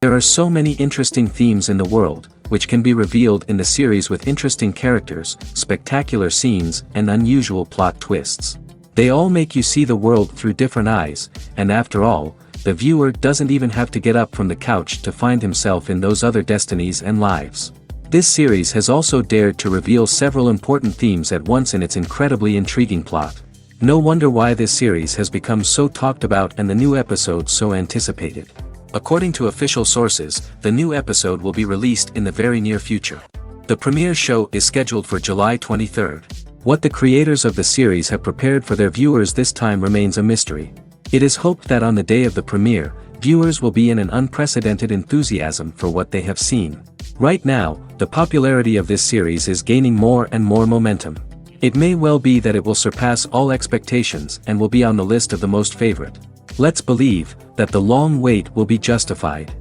There are so many interesting themes in the world, which can be revealed in the series with interesting characters, spectacular scenes, and unusual plot twists. They all make you see the world through different eyes, and after all, the viewer doesn't even have to get up from the couch to find himself in those other destinies and lives. This series has also dared to reveal several important themes at once in its incredibly intriguing plot. No wonder why this series has become so talked about and the new episode so anticipated. According to official sources, the new episode will be released in the very near future. The premiere show is scheduled for July 23rd. What the creators of the series have prepared for their viewers this time remains a mystery. It is hoped that on the day of the premiere, viewers will be in an unprecedented enthusiasm for what they have seen. Right now, the popularity of this series is gaining more and more momentum. It may well be that it will surpass all expectations and will be on the list of the most favorite. Let's believe that the long wait will be justified.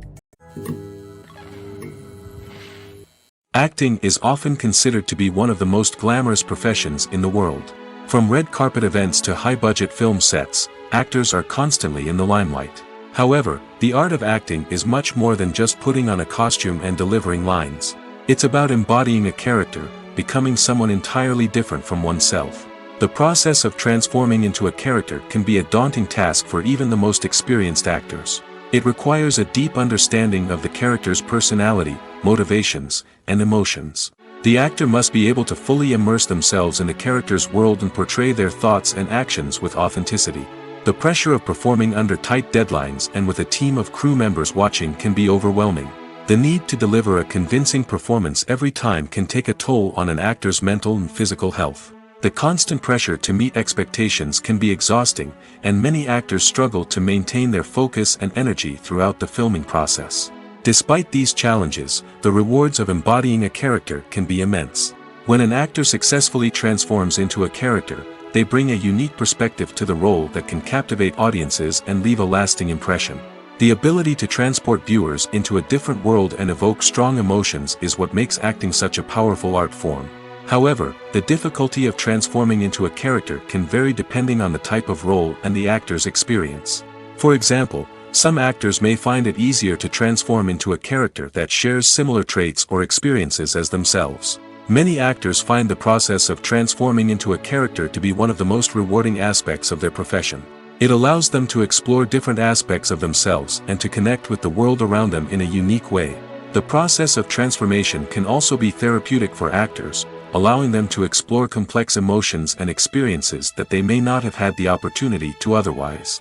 Acting is often considered to be one of the most glamorous professions in the world. From red carpet events to high-budget film sets, actors are constantly in the limelight. However, the art of acting is much more than just putting on a costume and delivering lines. It's about embodying a character, becoming someone entirely different from oneself. The process of transforming into a character can be a daunting task for even the most experienced actors. It requires a deep understanding of the character's personality, motivations, and emotions. The actor must be able to fully immerse themselves in the character's world and portray their thoughts and actions with authenticity. The pressure of performing under tight deadlines and with a team of crew members watching can be overwhelming. The need to deliver a convincing performance every time can take a toll on an actor's mental and physical health. The constant pressure to meet expectations can be exhausting, and many actors struggle to maintain their focus and energy throughout the filming process. Despite these challenges, the rewards of embodying a character can be immense. When an actor successfully transforms into a character, they bring a unique perspective to the role that can captivate audiences and leave a lasting impression. The ability to transport viewers into a different world and evoke strong emotions is what makes acting such a powerful art form. However, the difficulty of transforming into a character can vary depending on the type of role and the actor's experience. For example, some actors may find it easier to transform into a character that shares similar traits or experiences as themselves. Many actors find the process of transforming into a character to be one of the most rewarding aspects of their profession. It allows them to explore different aspects of themselves and to connect with the world around them in a unique way. The process of transformation can also be therapeutic for actors, allowing them to explore complex emotions and experiences that they may not have had the opportunity to otherwise.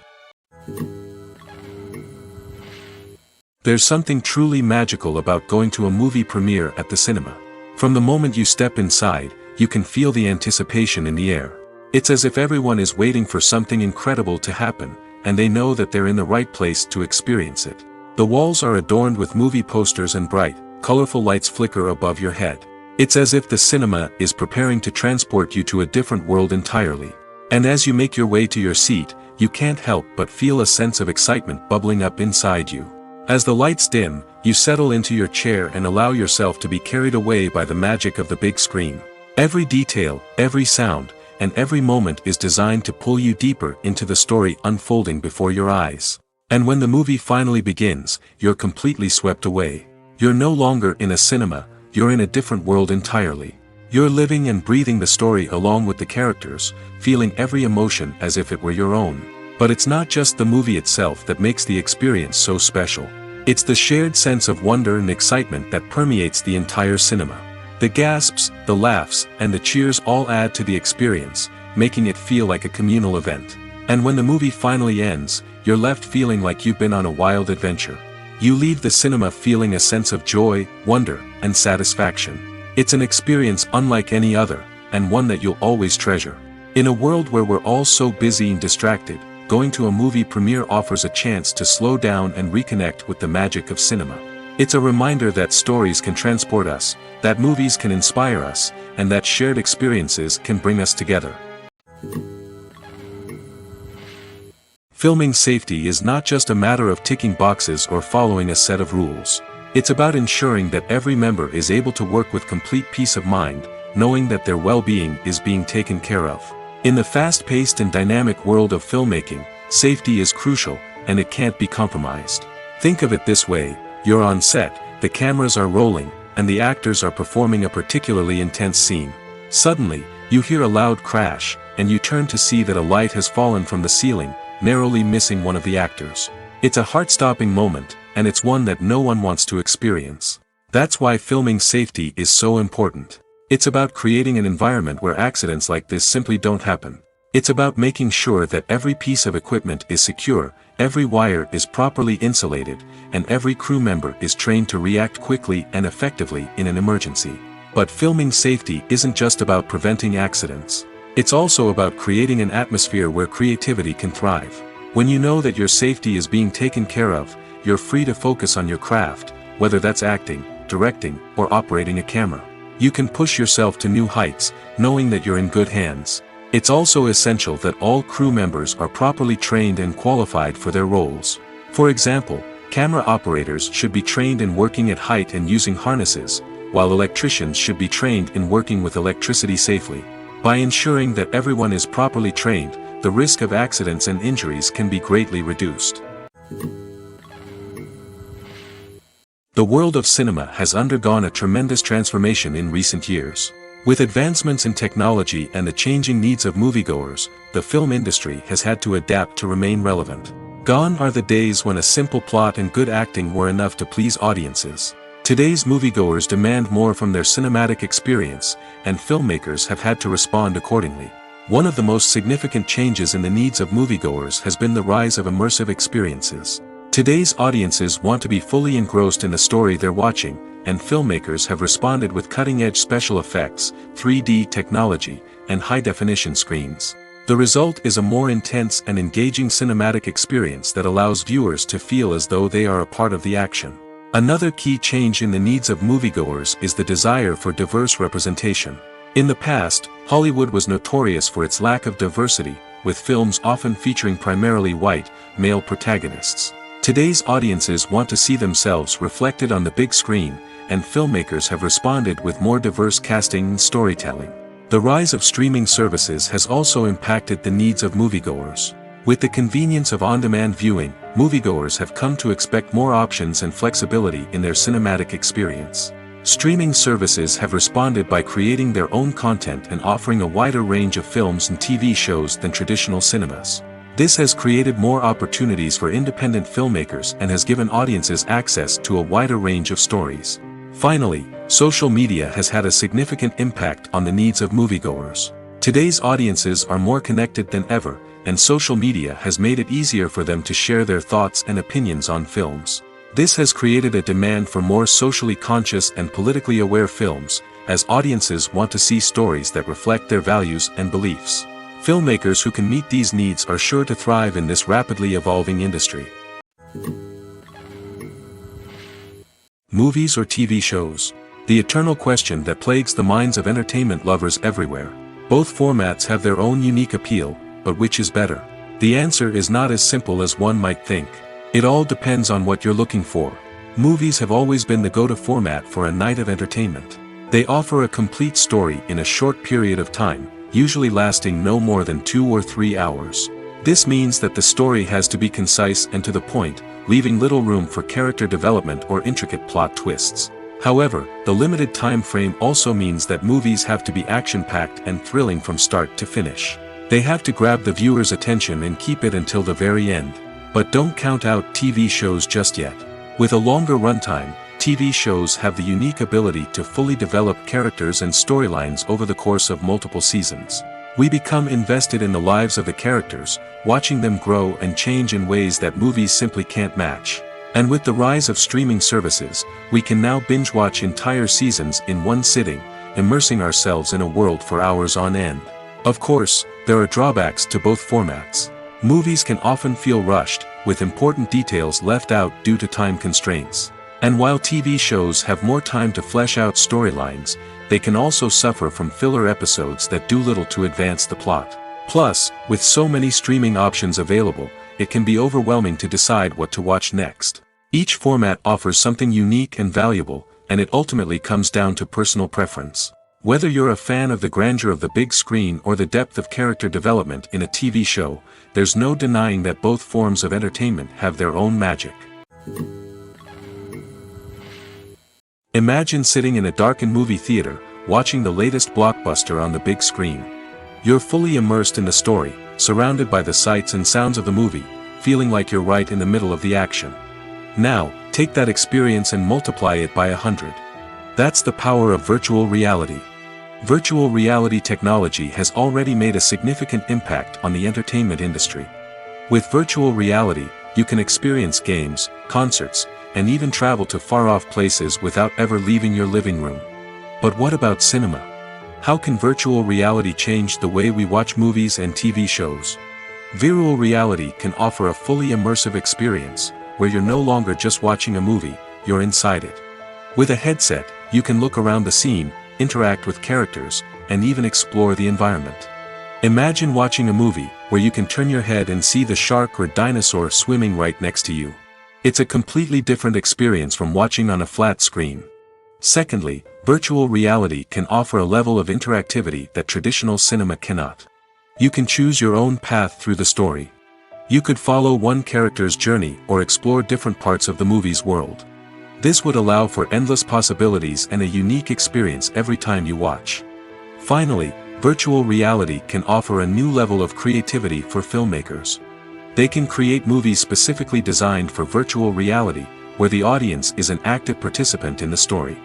There's something truly magical about going to a movie premiere at the cinema. From the moment you step inside, you can feel the anticipation in the air. It's as if everyone is waiting for something incredible to happen, and they know that they're in the right place to experience it. The walls are adorned with movie posters and bright, colorful lights flicker above your head. It's as if the cinema is preparing to transport you to a different world entirely. And as you make your way to your seat, you can't help but feel a sense of excitement bubbling up inside you. As the lights dim, you settle into your chair and allow yourself to be carried away by the magic of the big screen. Every detail, every sound, and every moment is designed to pull you deeper into the story unfolding before your eyes. And when the movie finally begins, you're completely swept away. You're no longer in a cinema, you're in a different world entirely. You're living and breathing the story along with the characters, feeling every emotion as if it were your own. But it's not just the movie itself that makes the experience so special. It's the shared sense of wonder and excitement that permeates the entire cinema. The gasps, the laughs, and the cheers all add to the experience, making it feel like a communal event. And when the movie finally ends, you're left feeling like you've been on a wild adventure. You leave the cinema feeling a sense of joy, wonder, and satisfaction. It's an experience unlike any other, and one that you'll always treasure. In a world where we're all so busy and distracted, going to a movie premiere offers a chance to slow down and reconnect with the magic of cinema. It's a reminder that stories can transport us, that movies can inspire us, and that shared experiences can bring us together. Filming safety is not just a matter of ticking boxes or following a set of rules. It's about ensuring that every member is able to work with complete peace of mind, knowing that their well-being is being taken care of. In the fast-paced and dynamic world of filmmaking, safety is crucial, and it can't be compromised. Think of it this way: you're on set, the cameras are rolling, and the actors are performing a particularly intense scene. Suddenly, you hear a loud crash, and you turn to see that a light has fallen from the ceiling, narrowly missing one of the actors. It's a heart-stopping moment, and it's one that no one wants to experience. That's why filming safety is so important. It's about creating an environment where accidents like this simply don't happen. It's about making sure that every piece of equipment is secure, every wire is properly insulated, and every crew member is trained to react quickly and effectively in an emergency. But filming safety isn't just about preventing accidents. It's also about creating an atmosphere where creativity can thrive. When you know that your safety is being taken care of, you're free to focus on your craft, whether that's acting, directing, or operating a camera. You can push yourself to new heights, knowing that you're in good hands. It's also essential that all crew members are properly trained and qualified for their roles. For example, camera operators should be trained in working at height and using harnesses, while electricians should be trained in working with electricity safely. By ensuring that everyone is properly trained, the risk of accidents and injuries can be greatly reduced. The world of cinema has undergone a tremendous transformation in recent years. With advancements in technology and the changing needs of moviegoers, the film industry has had to adapt to remain relevant. Gone are the days when a simple plot and good acting were enough to please audiences. Today's moviegoers demand more from their cinematic experience, and filmmakers have had to respond accordingly. One of the most significant changes in the needs of moviegoers has been the rise of immersive experiences. Today's audiences want to be fully engrossed in the story they're watching, and filmmakers have responded with cutting-edge special effects, 3D technology, and high-definition screens. The result is a more intense and engaging cinematic experience that allows viewers to feel as though they are a part of the action. Another key change in the needs of moviegoers is the desire for diverse representation. In the past, Hollywood was notorious for its lack of diversity, with films often featuring primarily white, male protagonists. Today's audiences want to see themselves reflected on the big screen, and filmmakers have responded with more diverse casting and storytelling. The rise of streaming services has also impacted the needs of moviegoers. With the convenience of on-demand viewing, moviegoers have come to expect more options and flexibility in their cinematic experience. Streaming services have responded by creating their own content and offering a wider range of films and TV shows than traditional cinemas. This has created more opportunities for independent filmmakers and has given audiences access to a wider range of stories. Finally, social media has had a significant impact on the needs of moviegoers. Today's audiences are more connected than ever, and social media has made it easier for them to share their thoughts and opinions on films. This has created a demand for more socially conscious and politically aware films, as audiences want to see stories that reflect their values and beliefs. Filmmakers who can meet these needs are sure to thrive in this rapidly evolving industry. Movies or TV shows? The eternal question that plagues the minds of entertainment lovers everywhere. Both formats have their own unique appeal, but which is better? The answer is not as simple as one might think. It all depends on what you're looking for. Movies have always been the go-to format for a night of entertainment. They offer a complete story in a short period of time, usually lasting no more than 2 or 3 hours. This means that the story has to be concise and to the point, leaving little room for character development or intricate plot twists. However, the limited time frame also means that movies have to be action-packed and thrilling from start to finish. They have to grab the viewer's attention and keep it until the very end. But don't count out TV shows just yet. With a longer runtime, TV shows have the unique ability to fully develop characters and storylines over the course of multiple seasons. We become invested in the lives of the characters, watching them grow and change in ways that movies simply can't match. And with the rise of streaming services, we can now binge-watch entire seasons in one sitting, immersing ourselves in a world for hours on end. Of course, there are drawbacks to both formats. Movies can often feel rushed, with important details left out due to time constraints. And while TV shows have more time to flesh out storylines, they can also suffer from filler episodes that do little to advance the plot. Plus, with so many streaming options available, it can be overwhelming to decide what to watch next. Each format offers something unique and valuable, and it ultimately comes down to personal preference. Whether you're a fan of the grandeur of the big screen or the depth of character development in a TV show, there's no denying that both forms of entertainment have their own magic. Imagine sitting in a darkened movie theater, watching the latest blockbuster on the big screen. You're fully immersed in the story, surrounded by the sights and sounds of the movie, feeling like you're right in the middle of the action. Now, take that experience and multiply it by 100. That's the power of virtual reality. Virtual reality technology has already made a significant impact on the entertainment industry. With virtual reality, you can experience games, concerts, and even travel to far-off places without ever leaving your living room. But what about cinema? How can virtual reality change the way we watch movies and TV shows? Virtual reality can offer a fully immersive experience, where you're no longer just watching a movie, you're inside it. With a headset, you can look around the scene, interact with characters, and even explore the environment. Imagine watching a movie, where you can turn your head and see the shark or dinosaur swimming right next to you. It's a completely different experience from watching on a flat screen. Secondly, virtual reality can offer a level of interactivity that traditional cinema cannot. You can choose your own path through the story. You could follow one character's journey or explore different parts of the movie's world. This would allow for endless possibilities and a unique experience every time you watch. Finally, virtual reality can offer a new level of creativity for filmmakers. They can create movies specifically designed for virtual reality, where the audience is an active participant in the story.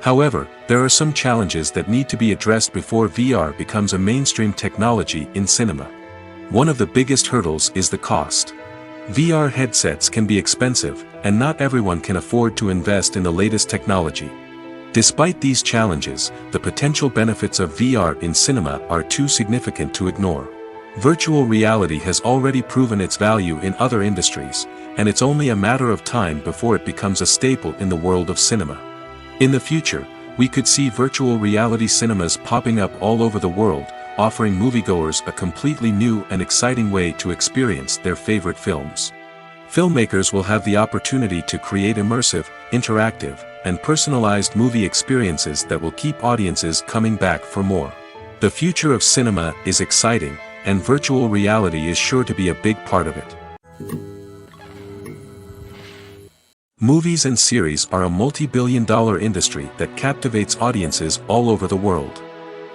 However, there are some challenges that need to be addressed before VR becomes a mainstream technology in cinema. One of the biggest hurdles is the cost. VR headsets can be expensive, and not everyone can afford to invest in the latest technology. Despite these challenges, the potential benefits of VR in cinema are too significant to ignore. Virtual reality has already proven its value in other industries, and it's only a matter of time before it becomes a staple in the world of cinema. In the future, we could see virtual reality cinemas popping up all over the world, offering moviegoers a completely new and exciting way to experience their favorite films. Filmmakers will have the opportunity to create immersive, interactive, and personalized movie experiences that will keep audiences coming back for more. The future of cinema is exciting, and virtual reality is sure to be a big part of it. Movies and series are a multi-billion-dollar industry that captivates audiences all over the world.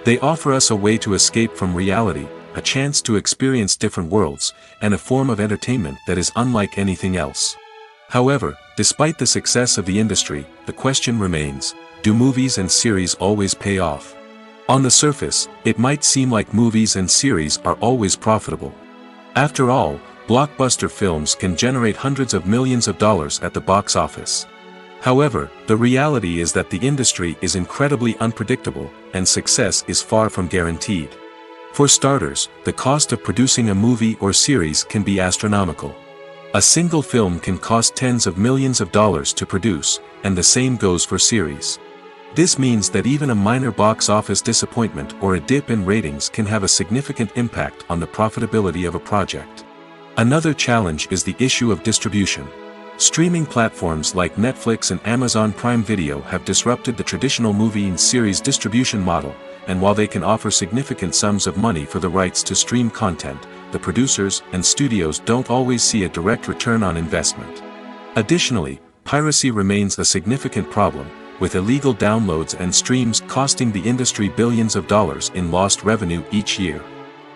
They offer us a way to escape from reality, a chance to experience different worlds, and a form of entertainment that is unlike anything else. However, despite the success of the industry, the question remains, do movies and series always pay off? On the surface, it might seem like movies and series are always profitable. After all, blockbuster films can generate hundreds of millions of dollars at the box office. However, the reality is that the industry is incredibly unpredictable, and success is far from guaranteed. For starters, the cost of producing a movie or series can be astronomical. A single film can cost tens of millions of dollars to produce, and the same goes for series. This means that even a minor box office disappointment or a dip in ratings can have a significant impact on the profitability of a project. Another challenge is the issue of distribution. Streaming platforms like Netflix and Amazon Prime Video have disrupted the traditional movie and series distribution model, and while they can offer significant sums of money for the rights to stream content, the producers and studios don't always see a direct return on investment. Additionally, piracy remains a significant problem, with illegal downloads and streams costing the industry billions of dollars in lost revenue each year.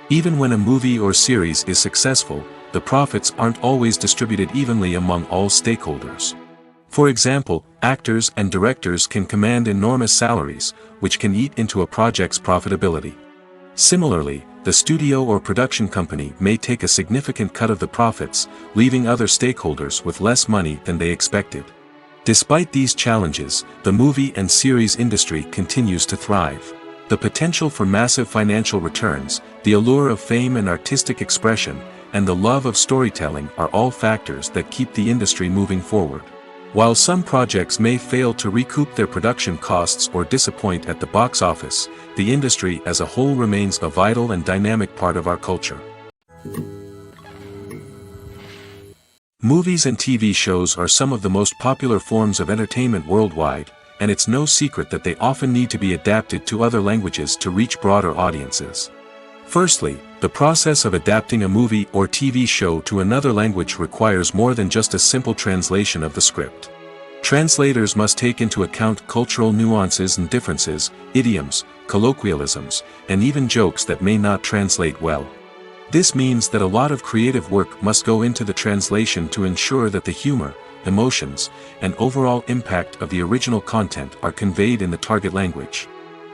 Even when a movie or series is successful, the profits aren't always distributed evenly among all stakeholders. For example, actors and directors can command enormous salaries, which can eat into a project's profitability. Similarly, the studio or production company may take a significant cut of the profits, leaving other stakeholders with less money than they expected. Despite these challenges, the movie and series industry continues to thrive. The potential for massive financial returns, the allure of fame and artistic expression, and the love of storytelling are all factors that keep the industry moving forward. While some projects may fail to recoup their production costs or disappoint at the box office, the industry as a whole remains a vital and dynamic part of our culture. Movies and TV shows are some of the most popular forms of entertainment worldwide, and it's no secret that they often need to be adapted to other languages to reach broader audiences. Firstly, the process of adapting a movie or TV show to another language requires more than just a simple translation of the script. Translators must take into account cultural nuances and differences, idioms, colloquialisms, and even jokes that may not translate well. This means that a lot of creative work must go into the translation to ensure that the humor, emotions, and overall impact of the original content are conveyed in the target language.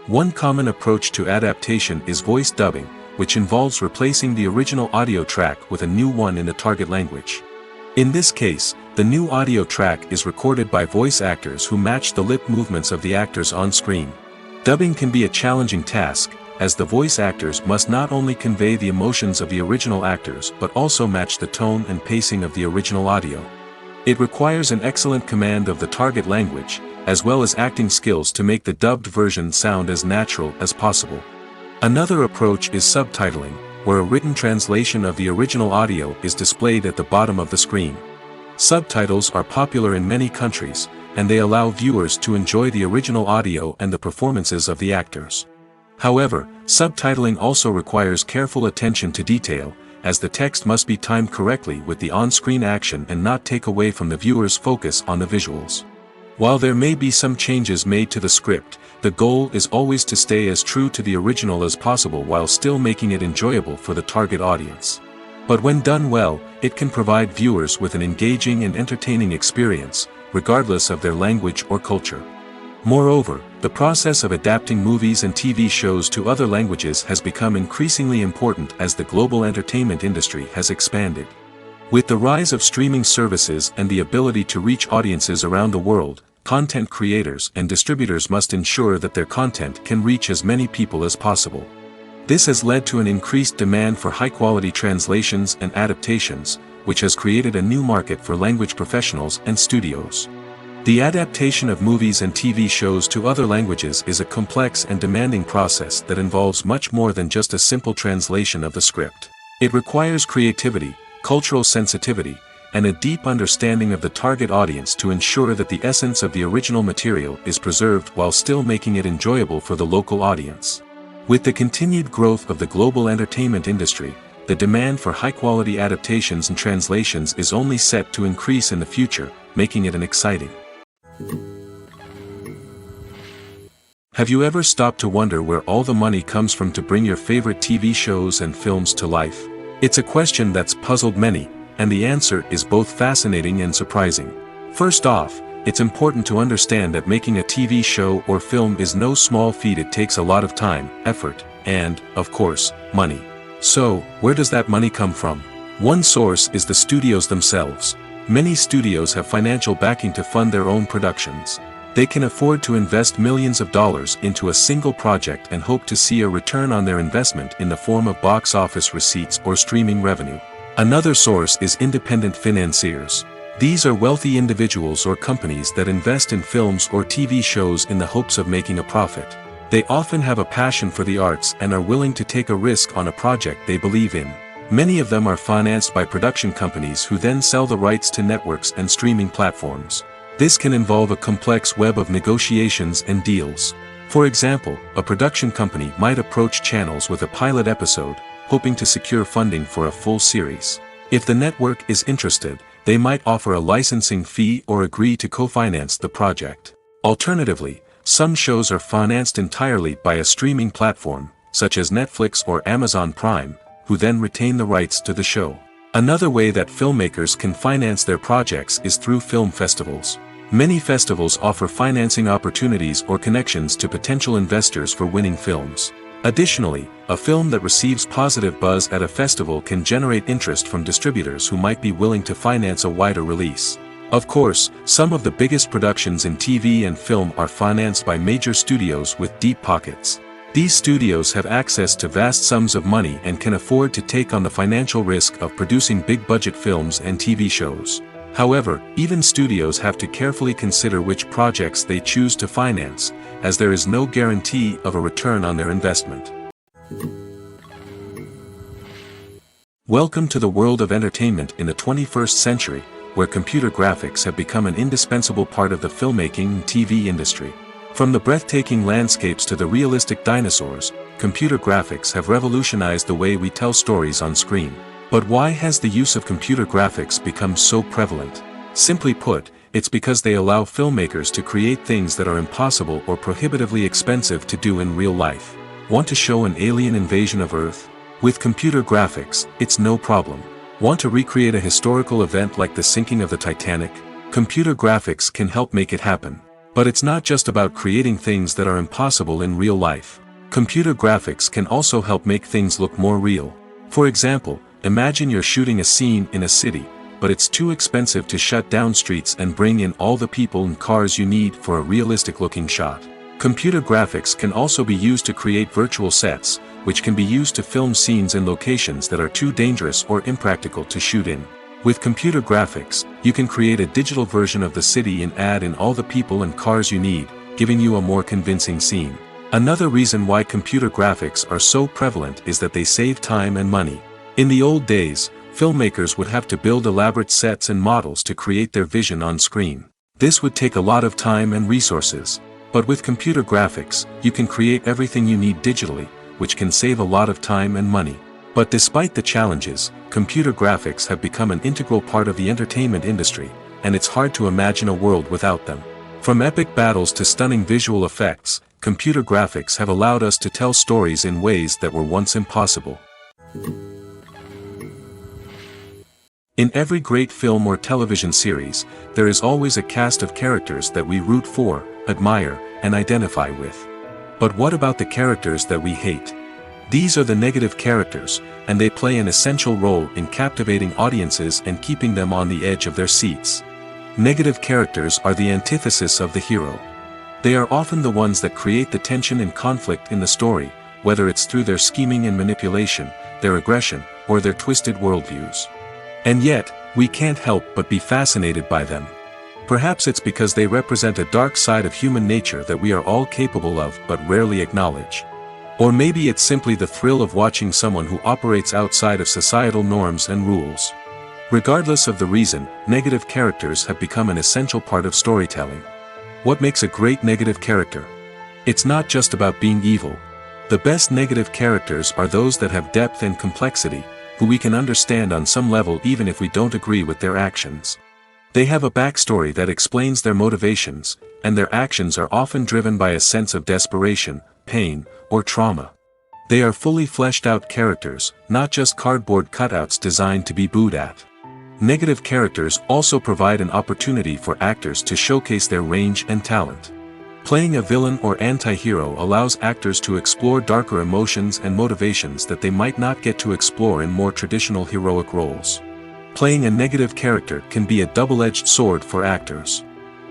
One common approach to adaptation is voice dubbing, which involves replacing the original audio track with a new one in the target language. In this case, the new audio track is recorded by voice actors who match the lip movements of the actors on screen. Dubbing can be a challenging task, as the voice actors must not only convey the emotions of the original actors but also match the tone and pacing of the original audio. It requires an excellent command of the target language, as well as acting skills to make the dubbed version sound as natural as possible. Another approach is subtitling, where a written translation of the original audio is displayed at the bottom of the screen. Subtitles are popular in many countries, and they allow viewers to enjoy the original audio and the performances of the actors. However, subtitling also requires careful attention to detail, as the text must be timed correctly with the on-screen action and not take away from the viewer's focus on the visuals. While there may be some changes made to the script, the goal is always to stay as true to the original as possible while still making it enjoyable for the target audience. But when done well, it can provide viewers with an engaging and entertaining experience, regardless of their language or culture. Moreover, the process of adapting movies and TV shows to other languages has become increasingly important as the global entertainment industry has expanded. With the rise of streaming services and the ability to reach audiences around the world, content creators and distributors must ensure that their content can reach as many people as possible. This has led to an increased demand for high-quality translations and adaptations, which has created a new market for language professionals and studios. The adaptation of movies and TV shows to other languages is a complex and demanding process that involves much more than just a simple translation of the script. It requires creativity, cultural sensitivity, and a deep understanding of the target audience to ensure that the essence of the original material is preserved while still making it enjoyable for the local audience. With the continued growth of the global entertainment industry, the demand for high-quality adaptations and translations is only set to increase in the future, making it an exciting. Have you ever stopped to wonder where all the money comes from to bring your favorite TV shows and films to life? It's a question that's puzzled many, and the answer is both fascinating and surprising. First off, it's important to understand that making a TV show or film is no small feat. It takes a lot of time, effort, and, of course, money. So, where does that money come from? One source is the studios themselves. Many studios have financial backing to fund their own productions. They can afford to invest millions of dollars into a single project and hope to see a return on their investment in the form of box office receipts or streaming revenue. Another source is independent financiers. These are wealthy individuals or companies that invest in films or TV shows in the hopes of making a profit. They often have a passion for the arts and are willing to take a risk on a project they believe in. Many of them are financed by production companies who then sell the rights to networks and streaming platforms. This can involve a complex web of negotiations and deals. For example, a production company might approach channels with a pilot episode, hoping to secure funding for a full series. If the network is interested, they might offer a licensing fee or agree to co-finance the project. Alternatively, some shows are financed entirely by a streaming platform, such as Netflix or Amazon Prime, who then retain the rights to the show. Another way that filmmakers can finance their projects is through film festivals. Many festivals offer financing opportunities or connections to potential investors for winning films. Additionally, a film that receives positive buzz at a festival can generate interest from distributors who might be willing to finance a wider release. Of course, some of the biggest productions in TV and film are financed by major studios with deep pockets. These studios have access to vast sums of money and can afford to take on the financial risk of producing big-budget films and TV shows. However, even studios have to carefully consider which projects they choose to finance, as there is no guarantee of a return on their investment. Welcome to the world of entertainment in the 21st century, where computer graphics have become an indispensable part of the filmmaking and TV industry. From the breathtaking landscapes to the realistic dinosaurs, computer graphics have revolutionized the way we tell stories on screen. But why has the use of computer graphics become so prevalent? Simply put, it's because they allow filmmakers to create things that are impossible or prohibitively expensive to do in real life. Want to show an alien invasion of Earth? With computer graphics, it's no problem. Want to recreate a historical event like the sinking of the Titanic? Computer graphics can help make it happen. But it's not just about creating things that are impossible in real life. Computer graphics can also help make things look more real. For example, imagine you're shooting a scene in a city, but it's too expensive to shut down streets and bring in all the people and cars you need for a realistic-looking shot. Computer graphics can also be used to create virtual sets, which can be used to film scenes in locations that are too dangerous or impractical to shoot in. With computer graphics, you can create a digital version of the city and add in all the people and cars you need, giving you a more convincing scene. Another reason why computer graphics are so prevalent is that they save time and money. In the old days, filmmakers would have to build elaborate sets and models to create their vision on screen. This would take a lot of time and resources. But with computer graphics, you can create everything you need digitally, which can save a lot of time and money. But despite the challenges, computer graphics have become an integral part of the entertainment industry, and it's hard to imagine a world without them. From epic battles to stunning visual effects, computer graphics have allowed us to tell stories in ways that were once impossible. In every great film or television series, there is always a cast of characters that we root for, admire, and identify with. But what about the characters that we hate? These are the negative characters, and they play an essential role in captivating audiences and keeping them on the edge of their seats. Negative characters are the antithesis of the hero. They are often the ones that create the tension and conflict in the story, whether it's through their scheming and manipulation, their aggression, or their twisted worldviews. And yet, we can't help but be fascinated by them. Perhaps it's because they represent a dark side of human nature that we are all capable of but rarely acknowledge. Or maybe it's simply the thrill of watching someone who operates outside of societal norms and rules. Regardless of the reason, negative characters have become an essential part of storytelling. What makes a great negative character? It's not just about being evil. The best negative characters are those that have depth and complexity, who we can understand on some level even if we don't agree with their actions. They have a backstory that explains their motivations, and their actions are often driven by a sense of desperation, pain, or trauma. They are fully fleshed out characters, not just cardboard cutouts designed to be booed at. Negative characters also provide an opportunity for actors to showcase their range and talent. Playing a villain or anti-hero allows actors to explore darker emotions and motivations that they might not get to explore in more traditional heroic roles. Playing a negative character can be a double-edged sword for actors.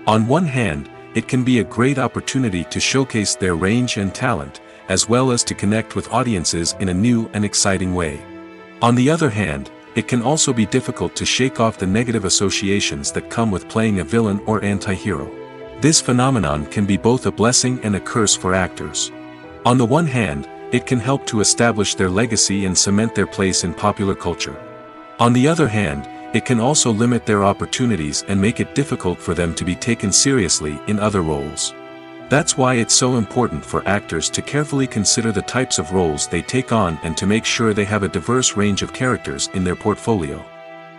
On one hand, it can be a great opportunity to showcase their range and talent, as well as to connect with audiences in a new and exciting way. On the other hand, it can also be difficult to shake off the negative associations that come with playing a villain or anti-hero. This phenomenon can be both a blessing and a curse for actors. On the one hand, it can help to establish their legacy and cement their place in popular culture. On the other hand, it can also limit their opportunities and make it difficult for them to be taken seriously in other roles. That's why it's so important for actors to carefully consider the types of roles they take on and to make sure they have a diverse range of characters in their portfolio.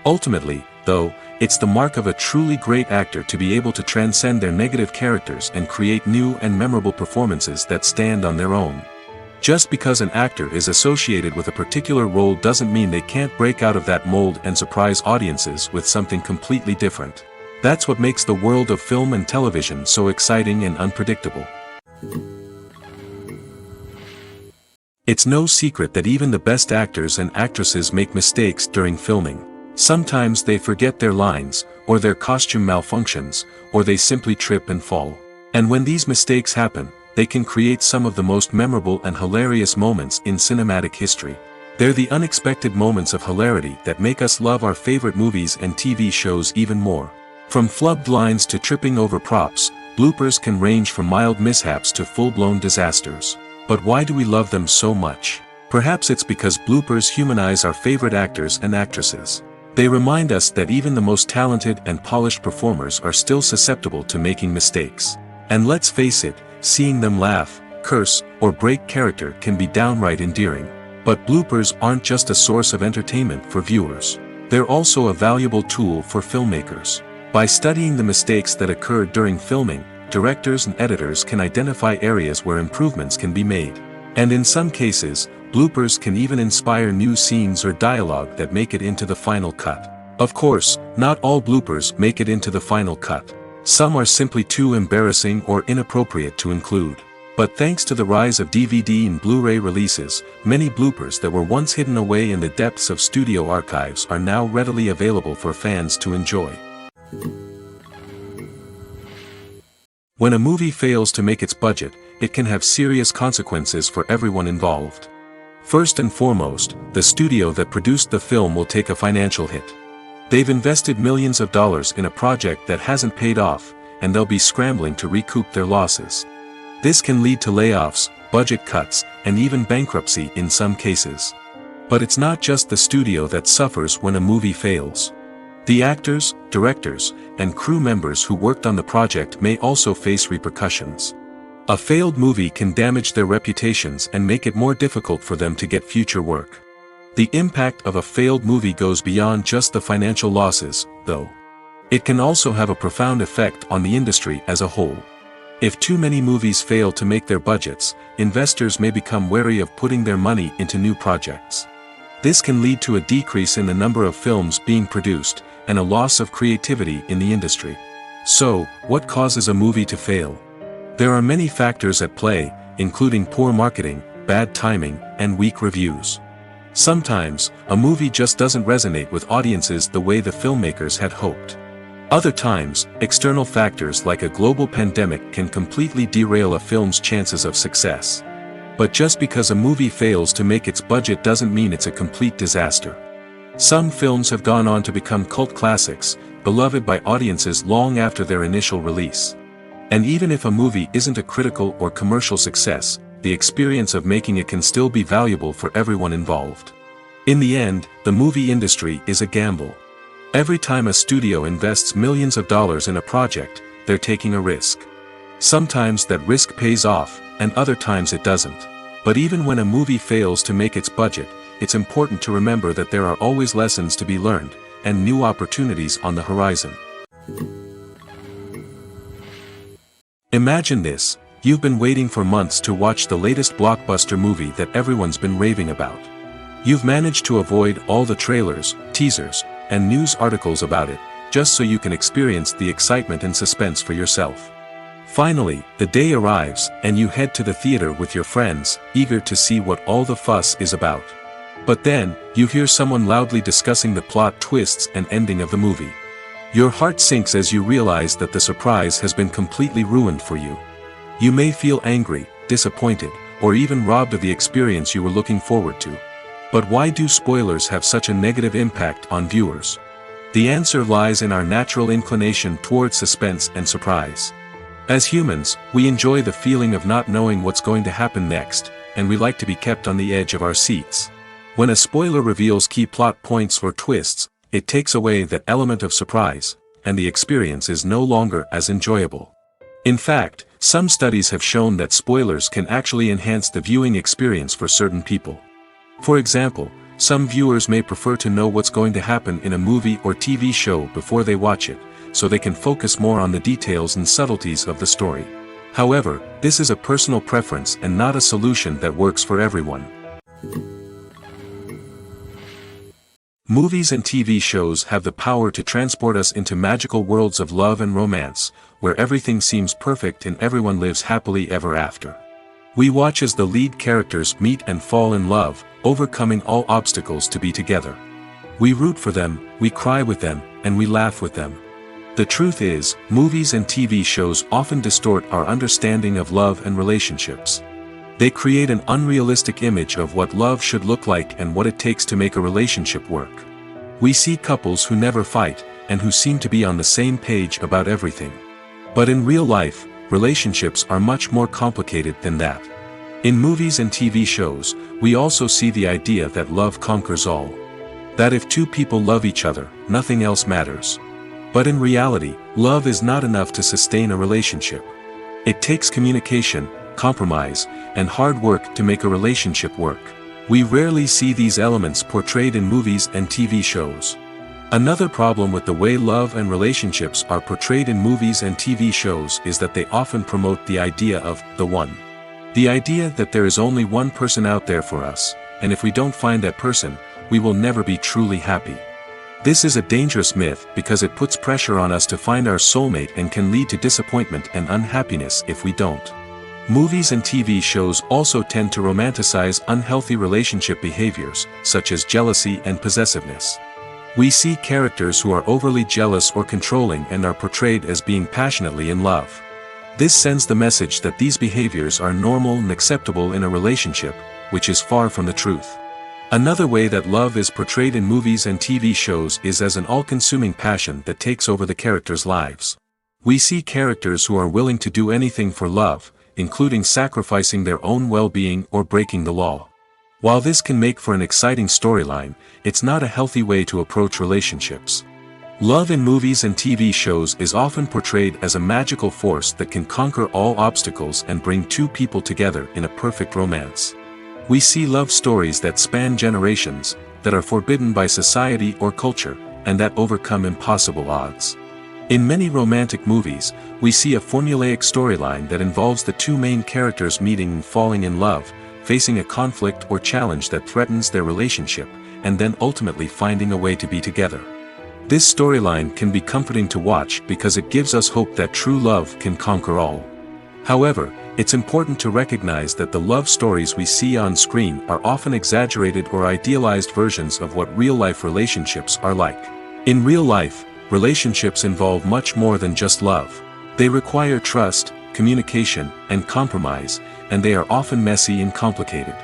Ultimately, though, it's the mark of a truly great actor to be able to transcend their negative characters and create new and memorable performances that stand on their own. Just because an actor is associated with a particular role doesn't mean they can't break out of that mold and surprise audiences with something completely different. That's what makes the world of film and television so exciting and unpredictable. It's no secret that even the best actors and actresses make mistakes during filming. Sometimes they forget their lines, or their costume malfunctions, or they simply trip and fall. And when these mistakes happen, they can create some of the most memorable and hilarious moments in cinematic history. They're the unexpected moments of hilarity that make us love our favorite movies and TV shows even more. From flubbed lines to tripping over props, bloopers can range from mild mishaps to full-blown disasters. But why do we love them so much? Perhaps it's because bloopers humanize our favorite actors and actresses. They remind us that even the most talented and polished performers are still susceptible to making mistakes. And let's face it, seeing them laugh, curse, or break character can be downright endearing. But bloopers aren't just a source of entertainment for viewers. They're also a valuable tool for filmmakers. By studying the mistakes that occurred during filming, directors and editors can identify areas where improvements can be made. And in some cases, bloopers can even inspire new scenes or dialogue that make it into the final cut. Of course, not all bloopers make it into the final cut. Some are simply too embarrassing or inappropriate to include. But thanks to the rise of DVD and Blu-ray releases, many bloopers that were once hidden away in the depths of studio archives are now readily available for fans to enjoy. When a movie fails to make its budget, it can have serious consequences for everyone involved. First and foremost, the studio that produced the film will take a financial hit. They've invested millions of dollars in a project that hasn't paid off, and they'll be scrambling to recoup their losses. This can lead to layoffs, budget cuts, and even bankruptcy in some cases. But it's not just the studio that suffers when a movie fails. The actors, directors, and crew members who worked on the project may also face repercussions. A failed movie can damage their reputations and make it more difficult for them to get future work. The impact of a failed movie goes beyond just the financial losses, though. It can also have a profound effect on the industry as a whole. If too many movies fail to make their budgets, investors may become wary of putting their money into new projects. This can lead to a decrease in the number of films being produced, and a loss of creativity in the industry. So, what causes a movie to fail? There are many factors at play, including poor marketing, bad timing, and weak reviews. Sometimes, a movie just doesn't resonate with audiences the way the filmmakers had hoped. Other times, external factors like a global pandemic can completely derail a film's chances of success. But just because a movie fails to make its budget doesn't mean it's a complete disaster. Some films have gone on to become cult classics, beloved by audiences long after their initial release. And even if a movie isn't a critical or commercial success, the experience of making it can still be valuable for everyone involved. In the end, the movie industry is a gamble. Every time a studio invests millions of dollars in a project, they're taking a risk. Sometimes that risk pays off, and other times it doesn't. But even when a movie fails to make its budget, it's important to remember that there are always lessons to be learned, and new opportunities on the horizon. Imagine this: you've been waiting for months to watch the latest blockbuster movie that everyone's been raving about. You've managed to avoid all the trailers, teasers, and news articles about it, just so you can experience the excitement and suspense for yourself. Finally, the day arrives, and you head to the theater with your friends, eager to see what all the fuss is about. But then, you hear someone loudly discussing the plot twists and ending of the movie. Your heart sinks as you realize that the surprise has been completely ruined for you. You may feel angry, disappointed, or even robbed of the experience you were looking forward to. But why do spoilers have such a negative impact on viewers? The answer lies in our natural inclination towards suspense and surprise. As humans, we enjoy the feeling of not knowing what's going to happen next, and we like to be kept on the edge of our seats. When a spoiler reveals key plot points or twists, it takes away that element of surprise, and the experience is no longer as enjoyable. In fact, some studies have shown that spoilers can actually enhance the viewing experience for certain people. For example, some viewers may prefer to know what's going to happen in a movie or TV show before they watch it, so they can focus more on the details and subtleties of the story. However, this is a personal preference and not a solution that works for everyone. Movies and TV shows have the power to transport us into magical worlds of love and romance, where everything seems perfect and everyone lives happily ever after. We watch as the lead characters meet and fall in love, overcoming all obstacles to be together. We root for them, we cry with them, and we laugh with them. The truth is, movies and TV shows often distort our understanding of love and relationships. They create an unrealistic image of what love should look like and what it takes to make a relationship work. We see couples who never fight, and who seem to be on the same page about everything. But in real life, relationships are much more complicated than that. In movies and TV shows, we also see the idea that love conquers all. That if two people love each other, nothing else matters. But in reality, love is not enough to sustain a relationship. It takes communication, compromise, and hard work to make a relationship work. We rarely see these elements portrayed in movies and TV shows. Another problem with the way love and relationships are portrayed in movies and TV shows is that they often promote the idea of the one. The idea that there is only one person out there for us, and if we don't find that person, we will never be truly happy. This is a dangerous myth because it puts pressure on us to find our soulmate and can lead to disappointment and unhappiness if we don't. Movies and TV shows also tend to romanticize unhealthy relationship behaviors, such as jealousy and possessiveness. We see characters who are overly jealous or controlling and are portrayed as being passionately in love. This sends the message that these behaviors are normal and acceptable in a relationship, which is far from the truth. Another way that love is portrayed in movies and TV shows is as an all-consuming passion that takes over the characters' lives. We see characters who are willing to do anything for love, including sacrificing their own well-being or breaking the law. While this can make for an exciting storyline, it's not a healthy way to approach relationships. Love in movies and TV shows is often portrayed as a magical force that can conquer all obstacles and bring two people together in a perfect romance. We see love stories that span generations, that are forbidden by society or culture, and that overcome impossible odds. In many romantic movies, we see a formulaic storyline that involves the two main characters meeting and falling in love, facing a conflict or challenge that threatens their relationship, and then ultimately finding a way to be together. This storyline can be comforting to watch because it gives us hope that true love can conquer all. However, it's important to recognize that the love stories we see on screen are often exaggerated or idealized versions of what real-life relationships are like. In real life, relationships involve much more than just love. They require trust, communication, and compromise, and they are often messy and complicated.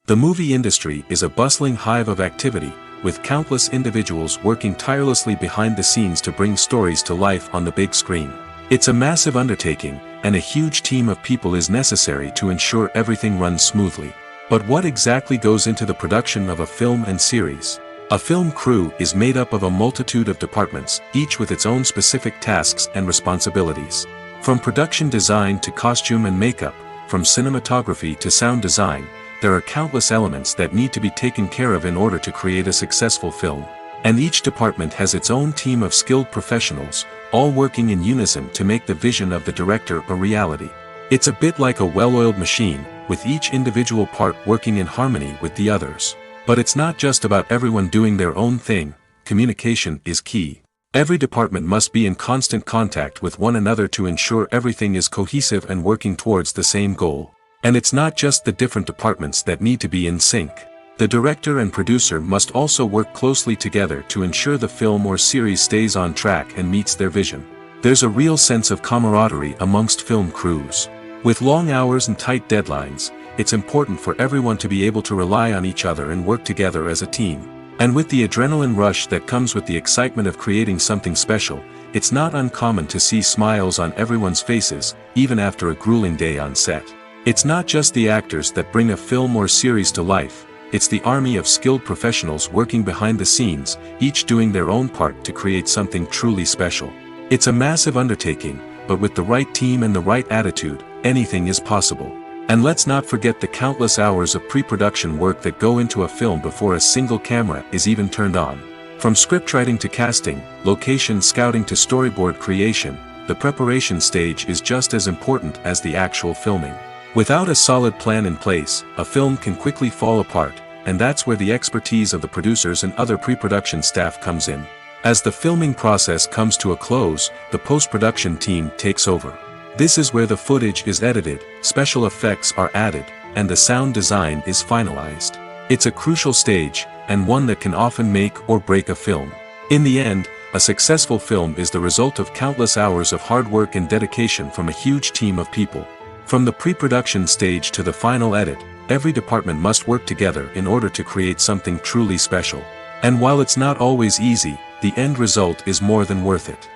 The movie industry is a bustling hive of activity, with countless individuals working tirelessly behind the scenes to bring stories to life on the big screen. It's a massive undertaking, and a huge team of people is necessary to ensure everything runs smoothly. But what exactly goes into the production of a film and series? A film crew is made up of a multitude of departments, each with its own specific tasks and responsibilities. From production design to costume and makeup, from cinematography to sound design, there are countless elements that need to be taken care of in order to create a successful film. And each department has its own team of skilled professionals, all working in unison to make the vision of the director a reality. It's a bit like a well-oiled machine, with each individual part working in harmony with the others. But it's not just about everyone doing their own thing. Communication is key. Every department must be in constant contact with one another to ensure everything is cohesive and working towards the same goal. And it's not just the different departments that need to be in sync. The director and producer must also work closely together to ensure the film or series stays on track and meets their vision. There's a real sense of camaraderie amongst film crews. With long hours and tight deadlines, it's important for everyone to be able to rely on each other and work together as a team. And with the adrenaline rush that comes with the excitement of creating something special, it's not uncommon to see smiles on everyone's faces, even after a grueling day on set. It's not just the actors that bring a film or series to life, it's the army of skilled professionals working behind the scenes, each doing their own part to create something truly special. It's a massive undertaking, but with the right team and the right attitude, anything is possible. And let's not forget the countless hours of pre-production work that go into a film before a single camera is even turned on. From scriptwriting to casting, location scouting to storyboard creation, the preparation stage is just as important as the actual filming. Without a solid plan in place, a film can quickly fall apart, and that's where the expertise of the producers and other pre-production staff comes in. As the filming process comes to a close, the post-production team takes over. This is where the footage is edited, special effects are added, and the sound design is finalized. It's a crucial stage, and one that can often make or break a film. In the end, a successful film is the result of countless hours of hard work and dedication from a huge team of people. From the pre-production stage to the final edit, every department must work together in order to create something truly special. And while it's not always easy, the end result is more than worth it.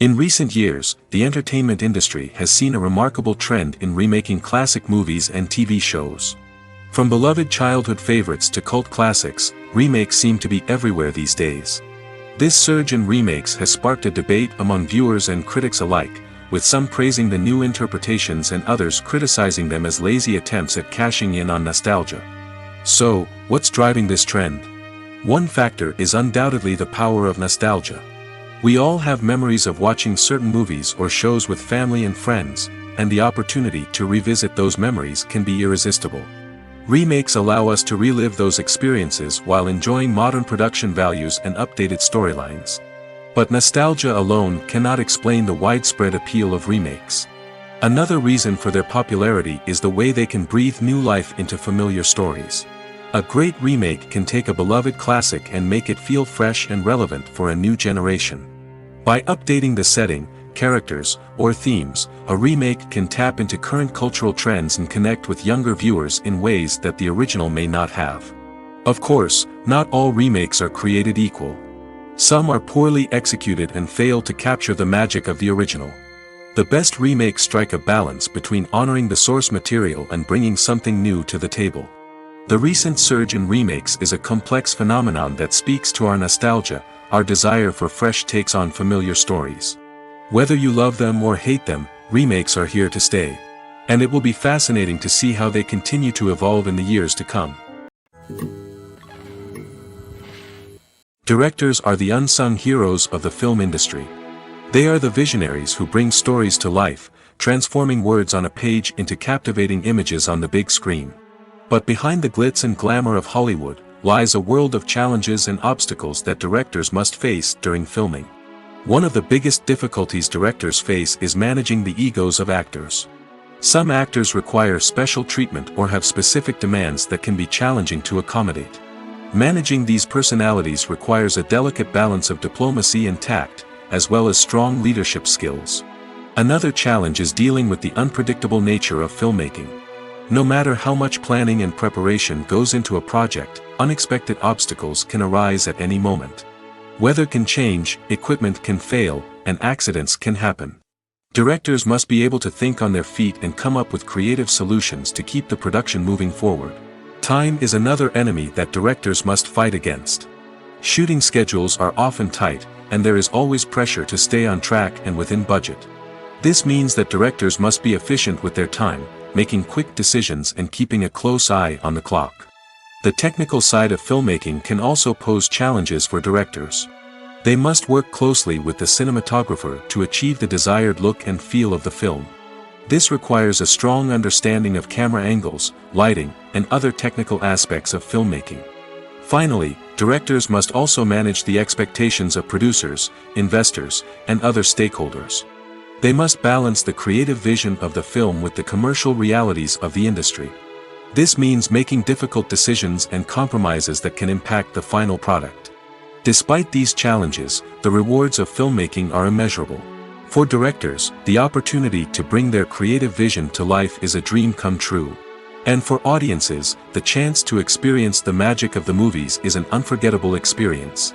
In recent years, the entertainment industry has seen a remarkable trend in remaking classic movies and TV shows. From beloved childhood favorites to cult classics, remakes seem to be everywhere these days. This surge in remakes has sparked a debate among viewers and critics alike, with some praising the new interpretations and others criticizing them as lazy attempts at cashing in on nostalgia. So, what's driving this trend? One factor is undoubtedly the power of nostalgia. We all have memories of watching certain movies or shows with family and friends, and the opportunity to revisit those memories can be irresistible. Remakes allow us to relive those experiences while enjoying modern production values and updated storylines. But nostalgia alone cannot explain the widespread appeal of remakes. Another reason for their popularity is the way they can breathe new life into familiar stories. A great remake can take a beloved classic and make it feel fresh and relevant for a new generation. By updating the setting, characters, or themes, a remake can tap into current cultural trends and connect with younger viewers in ways that the original may not have. Of course, not all remakes are created equal. Some are poorly executed and fail to capture the magic of the original. The best remakes strike a balance between honoring the source material and bringing something new to the table. The recent surge in remakes is a complex phenomenon that speaks to our nostalgia, our desire for fresh takes on familiar stories. Whether you love them or hate them, remakes are here to stay. And it will be fascinating to see how they continue to evolve in the years to come. Directors are the unsung heroes of the film industry. They are the visionaries who bring stories to life, transforming words on a page into captivating images on the big screen. But behind the glitz and glamour of Hollywood, lies a world of challenges and obstacles that directors must face during filming. One of the biggest difficulties directors face is managing the egos of actors. Some actors require special treatment or have specific demands that can be challenging to accommodate. Managing these personalities requires a delicate balance of diplomacy and tact, as well as strong leadership skills. Another challenge is dealing with the unpredictable nature of filmmaking. No matter how much planning and preparation goes into a project, unexpected obstacles can arise at any moment. Weather can change, equipment can fail, and accidents can happen. Directors must be able to think on their feet and come up with creative solutions to keep the production moving forward. Time is another enemy that directors must fight against. Shooting schedules are often tight, and there is always pressure to stay on track and within budget. This means that directors must be efficient with their time, making quick decisions and keeping a close eye on the clock. The technical side of filmmaking can also pose challenges for directors. They must work closely with the cinematographer to achieve the desired look and feel of the film. This requires a strong understanding of camera angles, lighting, and other technical aspects of filmmaking. Finally, directors must also manage the expectations of producers, investors, and other stakeholders. They must balance the creative vision of the film with the commercial realities of the industry. This means making difficult decisions and compromises that can impact the final product. Despite these challenges, the rewards of filmmaking are immeasurable. For directors, the opportunity to bring their creative vision to life is a dream come true. And for audiences, the chance to experience the magic of the movies is an unforgettable experience.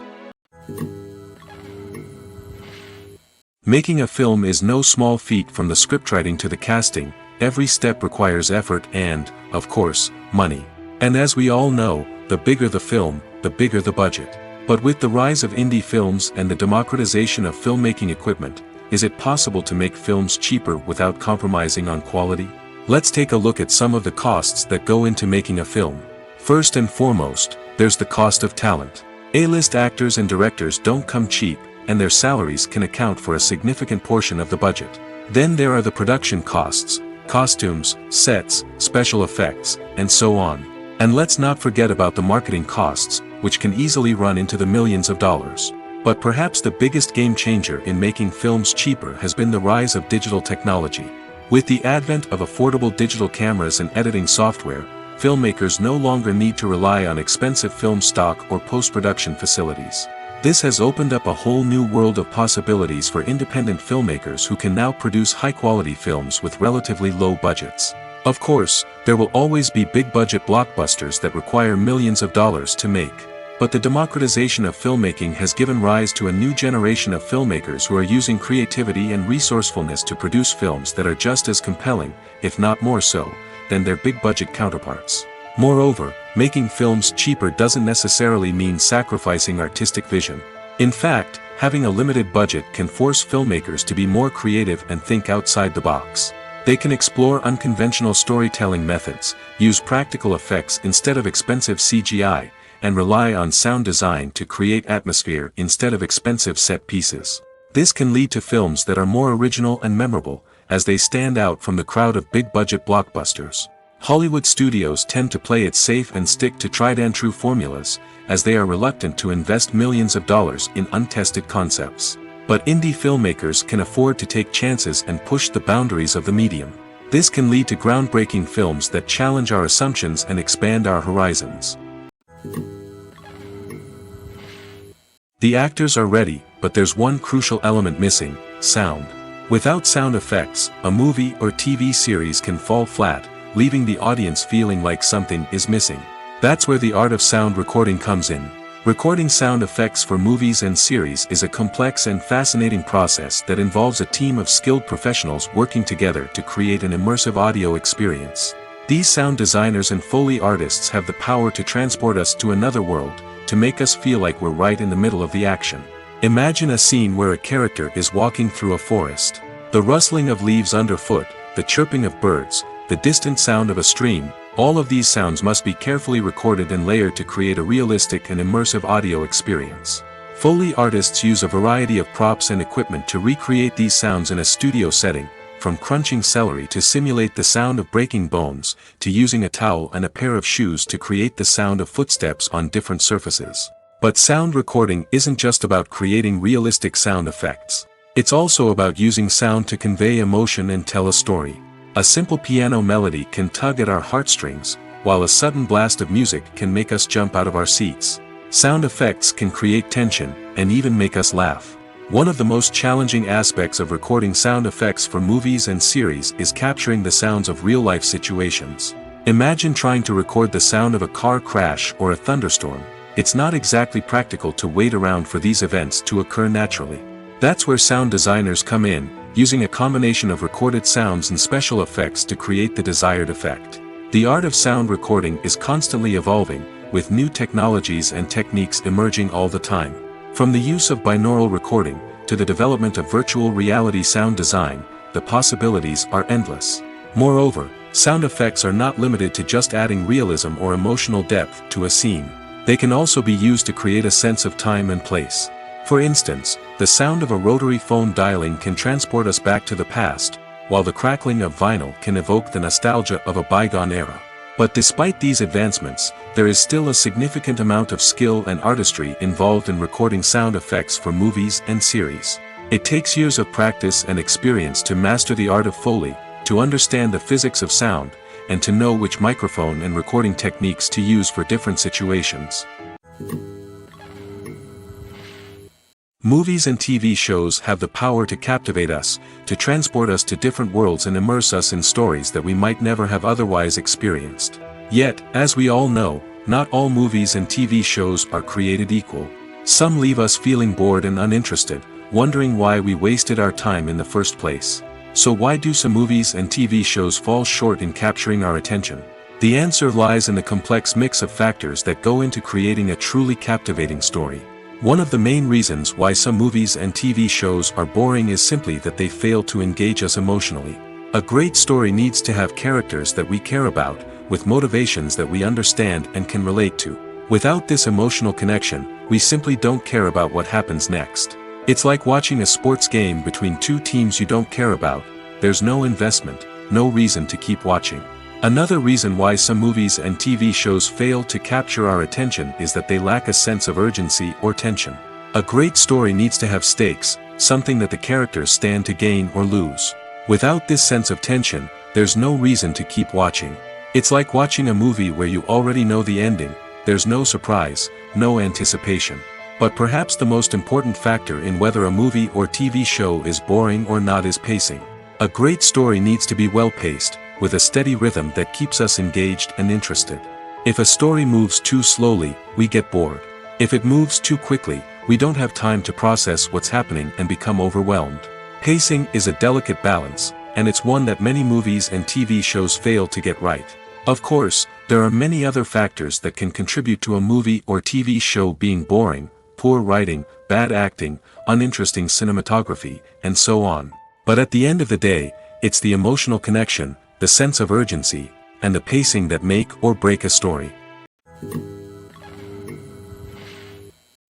Making a film is no small feat. From the scriptwriting to the casting, every step requires effort and, of course, money. And as we all know, the bigger the film, the bigger the budget. But with the rise of indie films and the democratization of filmmaking equipment, is it possible to make films cheaper without compromising on quality? Let's take a look at some of the costs that go into making a film. First and foremost, there's the cost of talent. A-list actors and directors don't come cheap, and their salaries can account for a significant portion of the budget. Then there are the production costs, costumes, sets, special effects, and so on. And let's not forget about the marketing costs, which can easily run into the millions of dollars. But perhaps the biggest game changer in making films cheaper has been the rise of digital technology. With the advent of affordable digital cameras and editing software, filmmakers no longer need to rely on expensive film stock or post-production facilities. This has opened up a whole new world of possibilities for independent filmmakers who can now produce high-quality films with relatively low budgets. Of course, there will always be big-budget blockbusters that require millions of dollars to make. But the democratization of filmmaking has given rise to a new generation of filmmakers who are using creativity and resourcefulness to produce films that are just as compelling, if not more so, than their big-budget counterparts. Moreover, making films cheaper doesn't necessarily mean sacrificing artistic vision. In fact, having a limited budget can force filmmakers to be more creative and think outside the box. They can explore unconventional storytelling methods, use practical effects instead of expensive CGI, and rely on sound design to create atmosphere instead of expensive set pieces. This can lead to films that are more original and memorable, as they stand out from the crowd of big-budget blockbusters. Hollywood studios tend to play it safe and stick to tried-and-true formulas, as they are reluctant to invest millions of dollars in untested concepts. But indie filmmakers can afford to take chances and push the boundaries of the medium. This can lead to groundbreaking films that challenge our assumptions and expand our horizons. The actors are ready, but there's one crucial element missing: sound. Without sound effects, a movie or TV series can fall flat, leaving the audience feeling like something is missing. That's where the art of sound recording comes in. Recording sound effects for movies and series is a complex and fascinating process that involves a team of skilled professionals working together to create an immersive audio experience. These sound designers and Foley artists have the power to transport us to another world, to make us feel like we're right in the middle of the action. Imagine a scene where a character is walking through a forest. The rustling of leaves underfoot, the chirping of birds, the distant sound of a stream, all of these sounds must be carefully recorded and layered to create a realistic and immersive audio experience. Foley artists use a variety of props and equipment to recreate these sounds in a studio setting, from crunching celery to simulate the sound of breaking bones, to using a towel and a pair of shoes to create the sound of footsteps on different surfaces. But sound recording isn't just about creating realistic sound effects. It's also about using sound to convey emotion and tell a story. A simple piano melody can tug at our heartstrings, while a sudden blast of music can make us jump out of our seats. Sound effects can create tension, and even make us laugh. One of the most challenging aspects of recording sound effects for movies and series is capturing the sounds of real-life situations. Imagine trying to record the sound of a car crash or a thunderstorm. It's not exactly practical to wait around for these events to occur naturally. That's where sound designers come in, using a combination of recorded sounds and special effects to create the desired effect. The art of sound recording is constantly evolving, with new technologies and techniques emerging all the time. From the use of binaural recording, to the development of virtual reality sound design, the possibilities are endless. Moreover, sound effects are not limited to just adding realism or emotional depth to a scene. They can also be used to create a sense of time and place. For instance, the sound of a rotary phone dialing can transport us back to the past, while the crackling of vinyl can evoke the nostalgia of a bygone era. But despite these advancements, there is still a significant amount of skill and artistry involved in recording sound effects for movies and series. It takes years of practice and experience to master the art of Foley, to understand the physics of sound, and to know which microphone and recording techniques to use for different situations. Movies and TV shows have the power to captivate us, to transport us to different worlds and immerse us in stories that we might never have otherwise experienced. Yet, as we all know, not all movies and TV shows are created equal. Some leave us feeling bored and uninterested, wondering why we wasted our time in the first place. So why do some movies and TV shows fall short in capturing our attention? The answer lies in the complex mix of factors that go into creating a truly captivating story. One of the main reasons why some movies and TV shows are boring is simply that they fail to engage us emotionally. A great story needs to have characters that we care about, with motivations that we understand and can relate to. Without this emotional connection, we simply don't care about what happens next. It's like watching a sports game between two teams you don't care about. There's no investment, no reason to keep watching. Another reason why some movies and TV shows fail to capture our attention is that they lack a sense of urgency or tension. A great story needs to have stakes, something that the characters stand to gain or lose. Without this sense of tension, there's no reason to keep watching. It's like watching a movie where you already know the ending, there's no surprise, no anticipation. But perhaps the most important factor in whether a movie or TV show is boring or not is pacing. A great story needs to be well-paced, with a steady rhythm that keeps us engaged and interested. If a story moves too slowly, we get bored. If it moves too quickly, we don't have time to process what's happening and become overwhelmed. Pacing is a delicate balance, and it's one that many movies and TV shows fail to get right. Of course, there are many other factors that can contribute to a movie or TV show being boring: poor writing, bad acting, uninteresting cinematography, and so on. But at the end of the day, it's the emotional connection, the sense of urgency, and the pacing that make or break a story.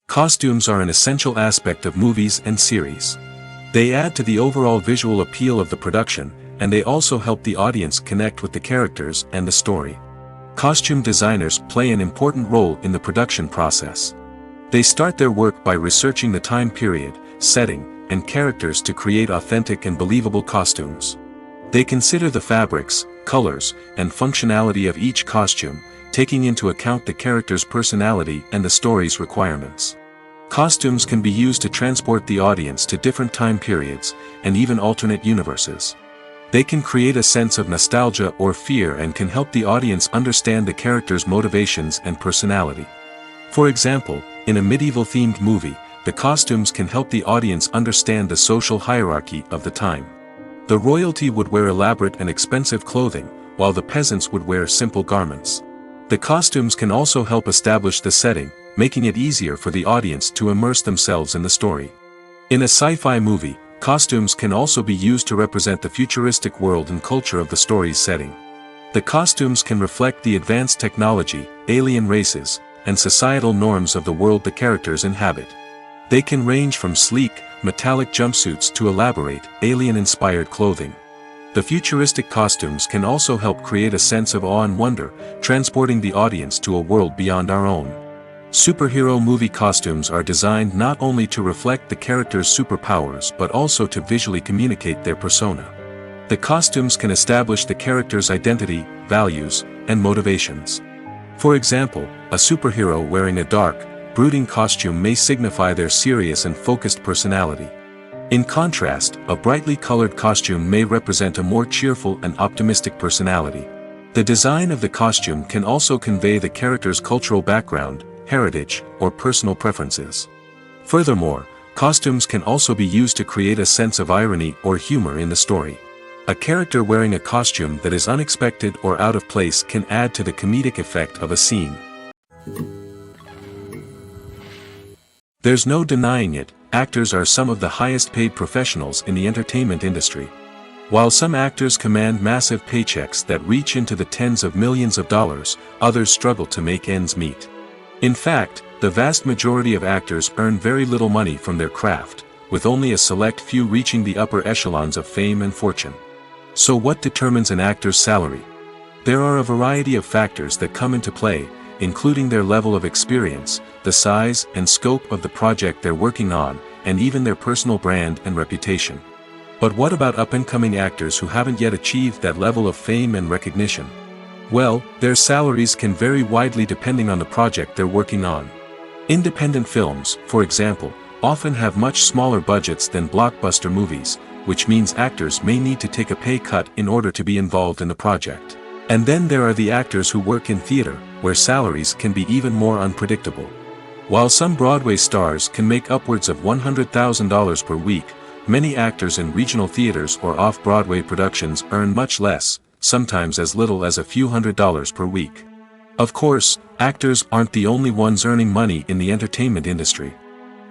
Costumes are an essential aspect of movies and series. They add to the overall visual appeal of the production, and they also help the audience connect with the characters and the story. Costume designers play an important role in the production process. They start their work by researching the time period, setting, and characters to create authentic and believable costumes. They consider the fabrics, colors, and functionality of each costume, taking into account the character's personality and the story's requirements. Costumes can be used to transport the audience to different time periods, and even alternate universes. They can create a sense of nostalgia or fear and can help the audience understand the character's motivations and personality. For example, in a medieval-themed movie, the costumes can help the audience understand the social hierarchy of the time. The royalty would wear elaborate and expensive clothing, while the peasants would wear simple garments. The costumes can also help establish the setting, making it easier for the audience to immerse themselves in the story. In a sci-fi movie, costumes can also be used to represent the futuristic world and culture of the story's setting. The costumes can reflect the advanced technology, alien races, and societal norms of the world the characters inhabit. They can range from sleek, metallic jumpsuits to elaborate, alien-inspired clothing. The futuristic costumes can also help create a sense of awe and wonder, transporting the audience to a world beyond our own. Superhero movie costumes are designed not only to reflect the character's superpowers but also to visually communicate their persona. The costumes can establish the character's identity, values, and motivations. For example, a superhero wearing a dark, brooding costume may signify their serious and focused personality. In contrast, a brightly colored costume may represent a more cheerful and optimistic personality. The design of the costume can also convey the character's cultural background, heritage, or personal preferences. Furthermore, costumes can also be used to create a sense of irony or humor in the story. A character wearing a costume that is unexpected or out of place can add to the comedic effect of a scene. There's no denying it, actors are some of the highest paid professionals in the entertainment industry. While some actors command massive paychecks that reach into the tens of millions of dollars, others struggle to make ends meet. In fact, the vast majority of actors earn very little money from their craft, with only a select few reaching the upper echelons of fame and fortune. So what determines an actor's salary? There are a variety of factors that come into play, including their level of experience, the size and scope of the project they're working on, and even their personal brand and reputation. But what about up-and-coming actors who haven't yet achieved that level of fame and recognition? Well, their salaries can vary widely depending on the project they're working on. Independent films, for example, often have much smaller budgets than blockbuster movies, which means actors may need to take a pay cut in order to be involved in the project. And then there are the actors who work in theater, where salaries can be even more unpredictable. While some Broadway stars can make upwards of $100,000 per week, many actors in regional theaters or off-Broadway productions earn much less, sometimes as little as a few $100s per week. Of course, actors aren't the only ones earning money in the entertainment industry.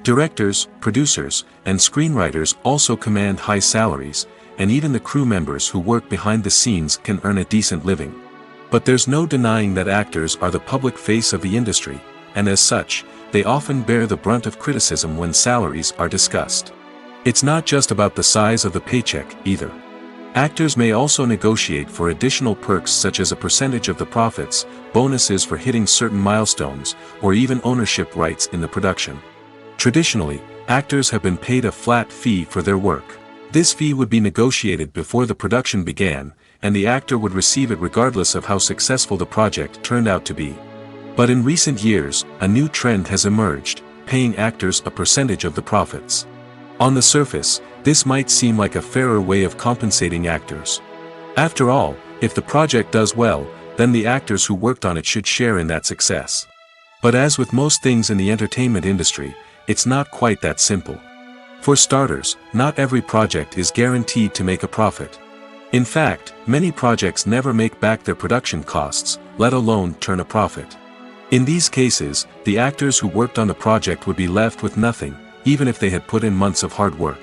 Directors, producers, and screenwriters also command high salaries, and even the crew members who work behind the scenes can earn a decent living. But there's no denying that actors are the public face of the industry, and as such, they often bear the brunt of criticism when salaries are discussed. It's not just about the size of the paycheck, either. Actors may also negotiate for additional perks such as a percentage of the profits, bonuses for hitting certain milestones, or even ownership rights in the production. Traditionally, actors have been paid a flat fee for their work. This fee would be negotiated before the production began, and the actor would receive it regardless of how successful the project turned out to be. But in recent years, a new trend has emerged, paying actors a percentage of the profits. On the surface, this might seem like a fairer way of compensating actors. After all, if the project does well, then the actors who worked on it should share in that success. But as with most things in the entertainment industry, it's not quite that simple. For starters, not every project is guaranteed to make a profit. In fact, many projects never make back their production costs, let alone turn a profit. In these cases, the actors who worked on the project would be left with nothing, even if they had put in months of hard work.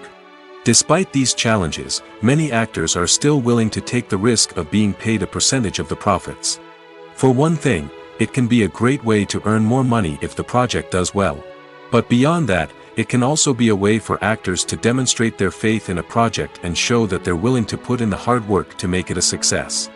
Despite these challenges, many actors are still willing to take the risk of being paid a percentage of the profits. For one thing, it can be a great way to earn more money if the project does well. But beyond that, it can also be a way for actors to demonstrate their faith in a project and show that they're willing to put in the hard work to make it a success.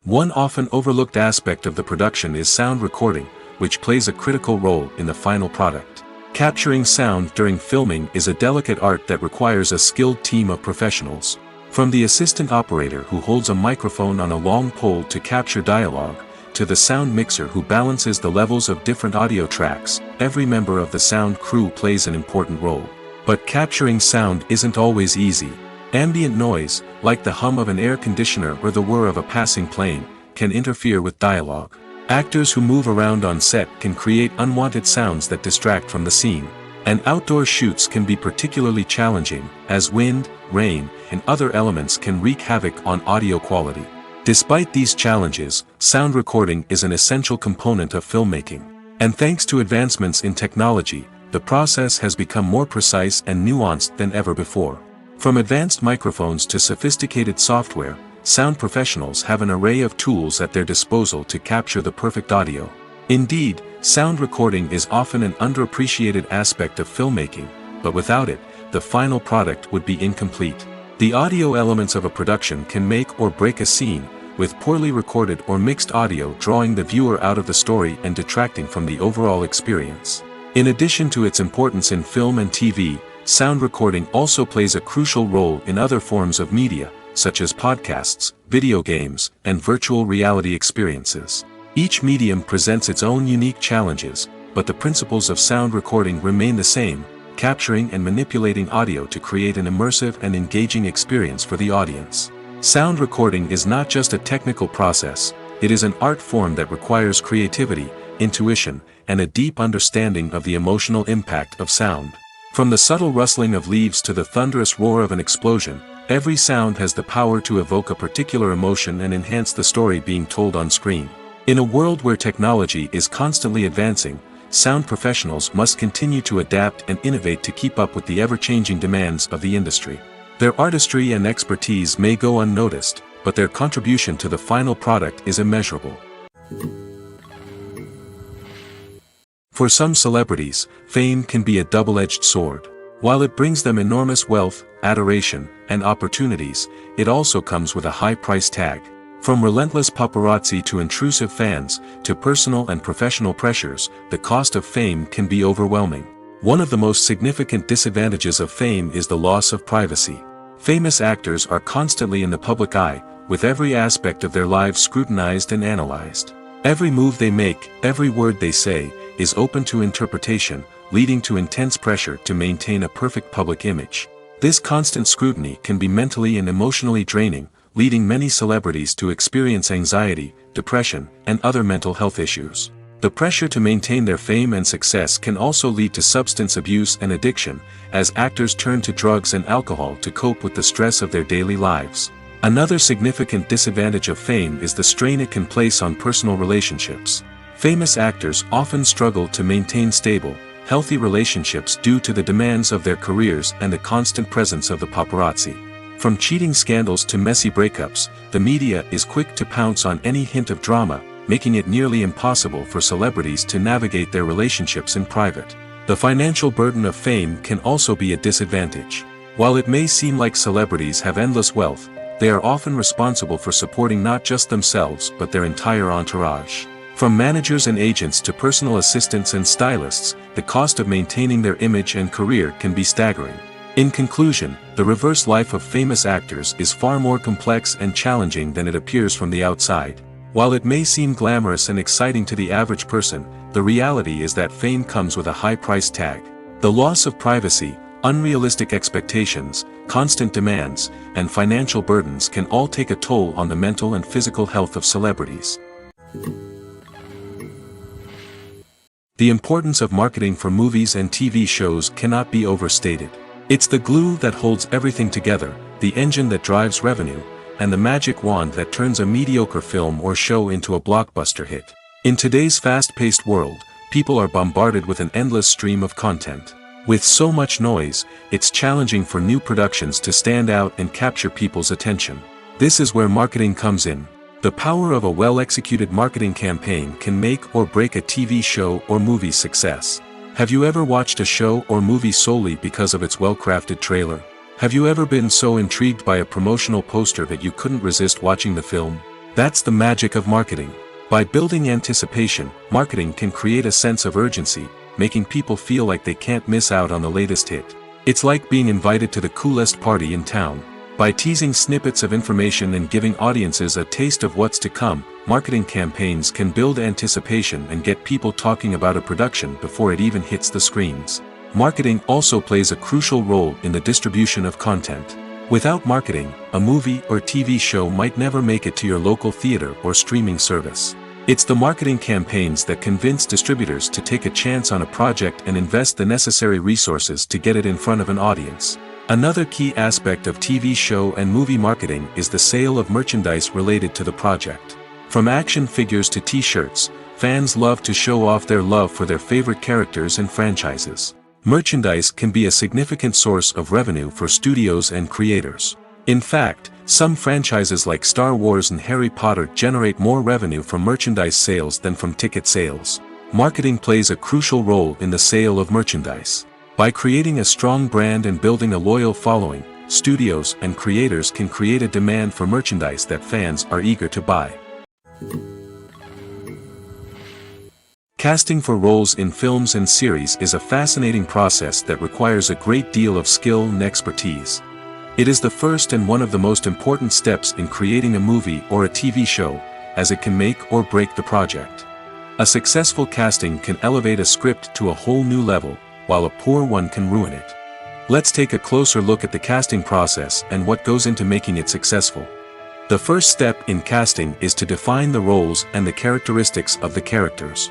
One often overlooked aspect of the production is sound recording, which plays a critical role in the final product. Capturing sound during filming is a delicate art that requires a skilled team of professionals. From the assistant operator who holds a microphone on a long pole to capture dialogue, to the sound mixer who balances the levels of different audio tracks, every member of the sound crew plays an important role. But capturing sound isn't always easy. Ambient noise, like the hum of an air conditioner or the whir of a passing plane, can interfere with dialogue. Actors who move around on set can create unwanted sounds that distract from the scene. And outdoor shoots can be particularly challenging, as wind, rain, and other elements can wreak havoc on audio quality. Despite these challenges, sound recording is an essential component of filmmaking. And thanks to advancements in technology, the process has become more precise and nuanced than ever before. From advanced microphones to sophisticated software, sound professionals have an array of tools at their disposal to capture the perfect audio. Indeed, sound recording is often an underappreciated aspect of filmmaking, but without it, the final product would be incomplete. The audio elements of a production can make or break a scene, with poorly recorded or mixed audio drawing the viewer out of the story and detracting from the overall experience. In addition to its importance in film and TV, sound recording also plays a crucial role in other forms of media, such as podcasts, video games, and virtual reality experiences. Each medium presents its own unique challenges, but the principles of sound recording remain the same, capturing and manipulating audio to create an immersive and engaging experience for the audience. Sound recording is not just a technical process, it is an art form that requires creativity, intuition, and a deep understanding of the emotional impact of sound. From the subtle rustling of leaves to the thunderous roar of an explosion, every sound has the power to evoke a particular emotion and enhance the story being told on screen. In a world where technology is constantly advancing, sound professionals must continue to adapt and innovate to keep up with the ever-changing demands of the industry. Their artistry and expertise may go unnoticed, but their contribution to the final product is immeasurable. For some celebrities, fame can be a double-edged sword. While it brings them enormous wealth, adoration, and opportunities, it also comes with a high price tag. From relentless paparazzi to intrusive fans, to personal and professional pressures, the cost of fame can be overwhelming. One of the most significant disadvantages of fame is the loss of privacy. Famous actors are constantly in the public eye, with every aspect of their lives scrutinized and analyzed. Every move they make, every word they say, is open to interpretation, leading to intense pressure to maintain a perfect public image. This constant scrutiny can be mentally and emotionally draining, leading many celebrities to experience anxiety, depression, and other mental health issues. The pressure to maintain their fame and success can also lead to substance abuse and addiction, as actors turn to drugs and alcohol to cope with the stress of their daily lives. Another significant disadvantage of fame is the strain it can place on personal relationships. Famous actors often struggle to maintain stable, healthy relationships due to the demands of their careers and the constant presence of the paparazzi. From cheating scandals to messy breakups, the media is quick to pounce on any hint of drama, making it nearly impossible for celebrities to navigate their relationships in private. The financial burden of fame can also be a disadvantage. While it may seem like celebrities have endless wealth, they are often responsible for supporting not just themselves but their entire entourage. From managers and agents to personal assistants and stylists, the cost of maintaining their image and career can be staggering. In conclusion, the reverse life of famous actors is far more complex and challenging than it appears from the outside. While it may seem glamorous and exciting to the average person, the reality is that fame comes with a high price tag. The loss of privacy, unrealistic expectations, constant demands, and financial burdens can all take a toll on the mental and physical health of celebrities. The importance of marketing for movies and TV shows cannot be overstated. It's the glue that holds everything together, the engine that drives revenue, and the magic wand that turns a mediocre film or show into a blockbuster hit. In today's fast-paced world, people are bombarded with an endless stream of content. With so much noise, it's challenging for new productions to stand out and capture people's attention. This is where marketing comes in. The power of a well-executed marketing campaign can make or break a TV show or movie's success. Have you ever watched a show or movie solely because of its well-crafted trailer? Have you ever been so intrigued by a promotional poster that you couldn't resist watching the film? That's the magic of marketing. By building anticipation, marketing can create a sense of urgency, making people feel like they can't miss out on the latest hit. It's like being invited to the coolest party in town. By teasing snippets of information and giving audiences a taste of what's to come, marketing campaigns can build anticipation and get people talking about a production before it even hits the screens. Marketing also plays a crucial role in the distribution of content. Without marketing, a movie or TV show might never make it to your local theater or streaming service. It's the marketing campaigns that convince distributors to take a chance on a project and invest the necessary resources to get it in front of an audience. Another key aspect of TV show and movie marketing is the sale of merchandise related to the project. From action figures to t-shirts, fans love to show off their love for their favorite characters and franchises. Merchandise can be a significant source of revenue for studios and creators. In fact, some franchises like Star Wars and Harry Potter generate more revenue from merchandise sales than from ticket sales. Marketing plays a crucial role in the sale of merchandise. By creating a strong brand and building a loyal following, studios and creators can create a demand for merchandise that fans are eager to buy. Casting for roles in films and series is a fascinating process that requires a great deal of skill and expertise. It is the first and one of the most important steps in creating a movie or a TV show, as it can make or break the project. A successful casting can elevate a script to a whole new level, while a poor one can ruin it. Let's take a closer look at the casting process and what goes into making it successful. The first step in casting is to define the roles and the characteristics of the characters.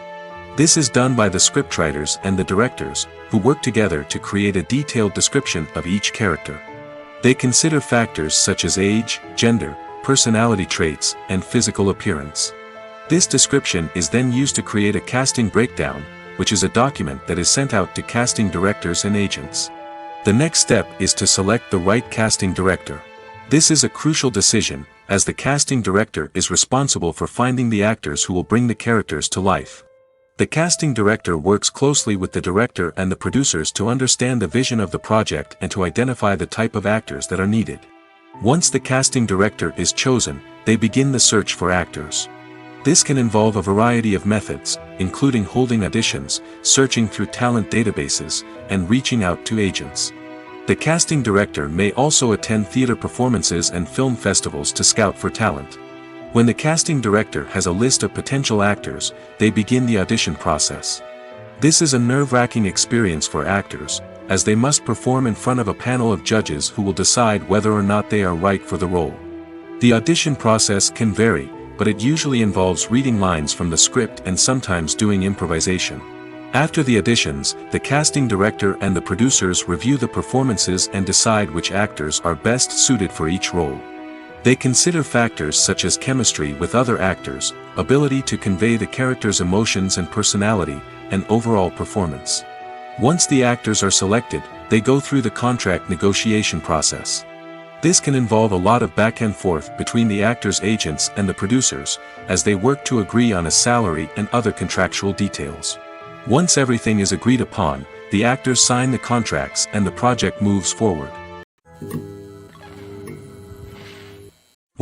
This is done by the scriptwriters and the directors, who work together to create a detailed description of each character. They consider factors such as age, gender, personality traits, and physical appearance. This description is then used to create a casting breakdown, which is a document that is sent out to casting directors and agents. The next step is to select the right casting director. This is a crucial decision, as the casting director is responsible for finding the actors who will bring the characters to life. The casting director works closely with the director and the producers to understand the vision of the project and to identify the type of actors that are needed. Once the casting director is chosen, they begin the search for actors. This can involve a variety of methods, including holding auditions, searching through talent databases, and reaching out to agents. The casting director may also attend theater performances and film festivals to scout for talent. When the casting director has a list of potential actors, they begin the audition process. This is a nerve-wracking experience for actors, as they must perform in front of a panel of judges who will decide whether or not they are right for the role. The audition process can vary, but it usually involves reading lines from the script and sometimes doing improvisation. After the auditions, the casting director and the producers review the performances and decide which actors are best suited for each role. They consider factors such as chemistry with other actors, ability to convey the character's emotions and personality, and overall performance. Once the actors are selected, they go through the contract negotiation process. This can involve a lot of back and forth between the actors' agents and the producers, as they work to agree on a salary and other contractual details. Once everything is agreed upon, the actors sign the contracts and the project moves forward.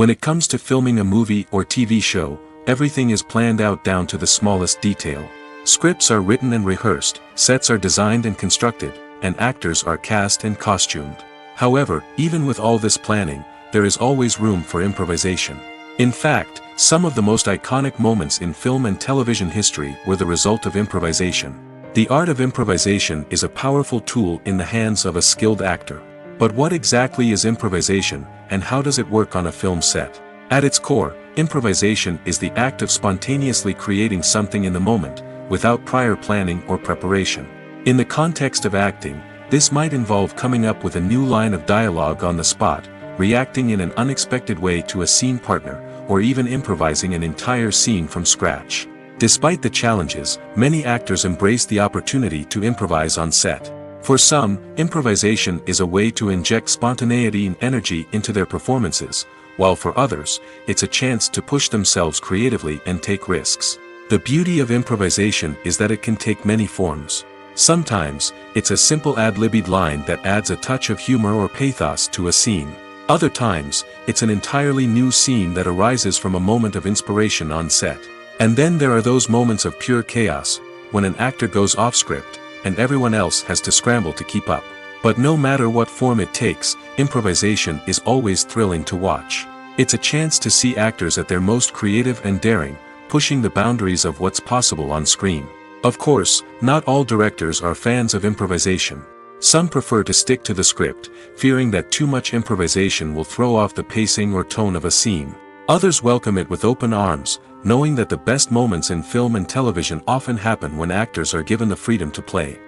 When it comes to filming a movie or TV show, everything is planned out down to the smallest detail. Scripts are written and rehearsed, sets are designed and constructed, and actors are cast and costumed. However, even with all this planning, there is always room for improvisation. In fact, some of the most iconic moments in film and television history were the result of improvisation. The art of improvisation is a powerful tool in the hands of a skilled actor. But what exactly is improvisation, and how does it work on a film set? At its core, improvisation is the act of spontaneously creating something in the moment, without prior planning or preparation. In the context of acting, this might involve coming up with a new line of dialogue on the spot, reacting in an unexpected way to a scene partner, or even improvising an entire scene from scratch. Despite the challenges, many actors embrace the opportunity to improvise on set. For some, improvisation is a way to inject spontaneity and energy into their performances, while for others, it's a chance to push themselves creatively and take risks. The beauty of improvisation is that it can take many forms. Sometimes, it's a simple ad-libbed line that adds a touch of humor or pathos to a scene. Other times, it's an entirely new scene that arises from a moment of inspiration on set. And then there are those moments of pure chaos, when an actor goes off script, and everyone else has to scramble to keep up. But no matter what form it takes, improvisation is always thrilling to watch. It's a chance to see actors at their most creative and daring, pushing the boundaries of what's possible on screen. Of course, not all directors are fans of improvisation. Some prefer to stick to the script, fearing that too much improvisation will throw off the pacing or tone of a scene. Others welcome it with open arms, knowing that the best moments in film and television often happen when actors are given the freedom to play.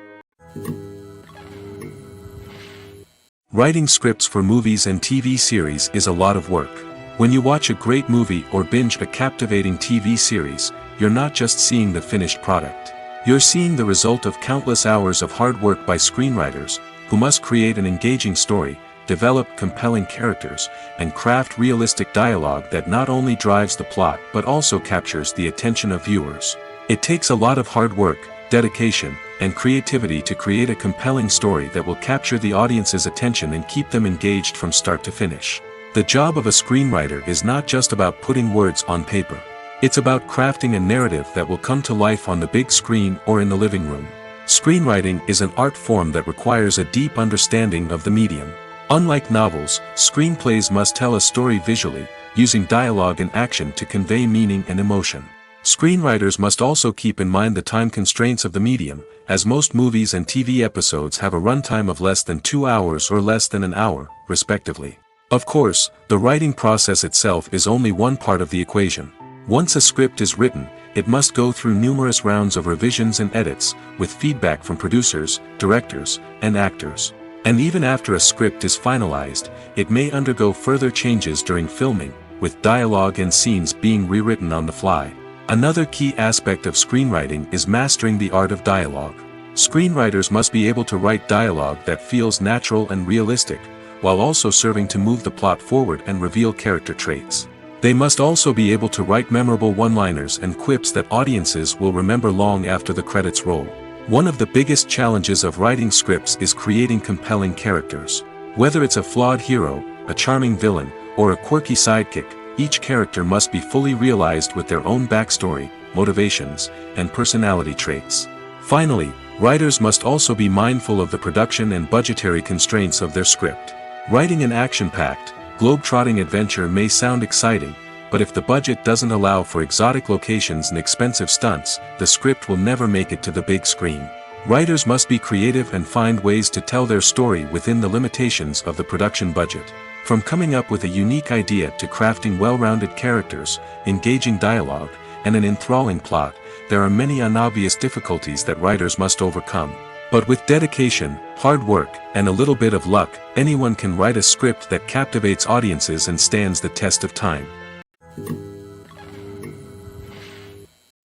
Writing scripts for movies and TV series is a lot of work. When you watch a great movie or binge a captivating TV series, you're not just seeing the finished product. You're seeing the result of countless hours of hard work by screenwriters, who must create an engaging story, develop compelling characters, and craft realistic dialogue that not only drives the plot but also captures the attention of viewers. It takes a lot of hard work, dedication, and creativity to create a compelling story that will capture the audience's attention and keep them engaged from start to finish. The job of a screenwriter is not just about putting words on paper. It's about crafting a narrative that will come to life on the big screen or in the living room. Screenwriting is an art form that requires a deep understanding of the medium. Unlike novels, screenplays must tell a story visually, using dialogue and action to convey meaning and emotion. Screenwriters must also keep in mind the time constraints of the medium, as most movies and TV episodes have a runtime of less than 2 hours or less than an hour, respectively. Of course, the writing process itself is only one part of the equation. Once a script is written, it must go through numerous rounds of revisions and edits, with feedback from producers, directors, and actors. And even after a script is finalized, it may undergo further changes during filming, with dialogue and scenes being rewritten on the fly. Another key aspect of screenwriting is mastering the art of dialogue. Screenwriters must be able to write dialogue that feels natural and realistic, while also serving to move the plot forward and reveal character traits. They must also be able to write memorable one-liners and quips that audiences will remember long after the credits roll. One of the biggest challenges of writing scripts is creating compelling characters. Whether it's a flawed hero, a charming villain, or a quirky sidekick, each character must be fully realized with their own backstory, motivations, and personality traits. Finally, writers must also be mindful of the production and budgetary constraints of their script. Writing an action-packed, globe-trotting adventure may sound exciting, but if the budget doesn't allow for exotic locations and expensive stunts, the script will never make it to the big screen. Writers must be creative and find ways to tell their story within the limitations of the production budget. From coming up with a unique idea to crafting well-rounded characters, engaging dialogue, and an enthralling plot, there are many unobvious difficulties that writers must overcome. But with dedication, hard work, and a little bit of luck, anyone can write a script that captivates audiences and stands the test of time.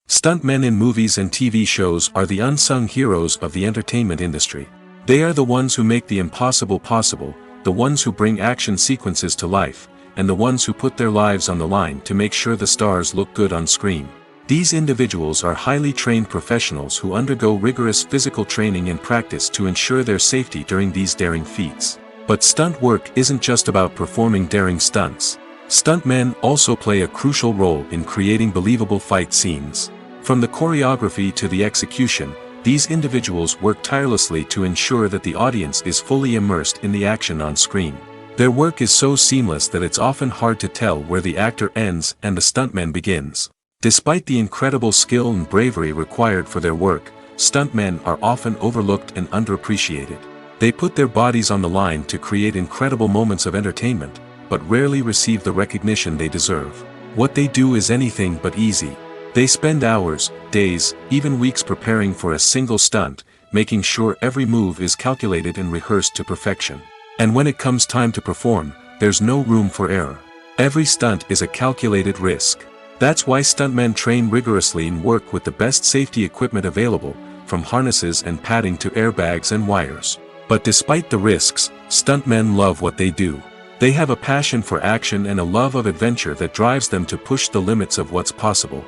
Stuntmen in movies and TV shows are the unsung heroes of the entertainment industry. They are the ones who make the impossible possible, the ones who bring action sequences to life, and the ones who put their lives on the line to make sure the stars look good on screen. These individuals are highly trained professionals who undergo rigorous physical training and practice to ensure their safety during these daring feats. But stunt work isn't just about performing daring stunts. Stuntmen also play a crucial role in creating believable fight scenes. From the choreography to the execution, these individuals work tirelessly to ensure that the audience is fully immersed in the action on screen. Their work is so seamless that it's often hard to tell where the actor ends and the stuntman begins. Despite the incredible skill and bravery required for their work, stuntmen are often overlooked and underappreciated. They put their bodies on the line to create incredible moments of entertainment, but rarely receive the recognition they deserve. What they do is anything but easy. They spend hours, days, even weeks preparing for a single stunt, making sure every move is calculated and rehearsed to perfection. And when it comes time to perform, there's no room for error. Every stunt is a calculated risk. That's why stuntmen train rigorously and work with the best safety equipment available, from harnesses and padding to airbags and wires. But despite the risks, stuntmen love what they do. They have a passion for action and a love of adventure that drives them to push the limits of what's possible.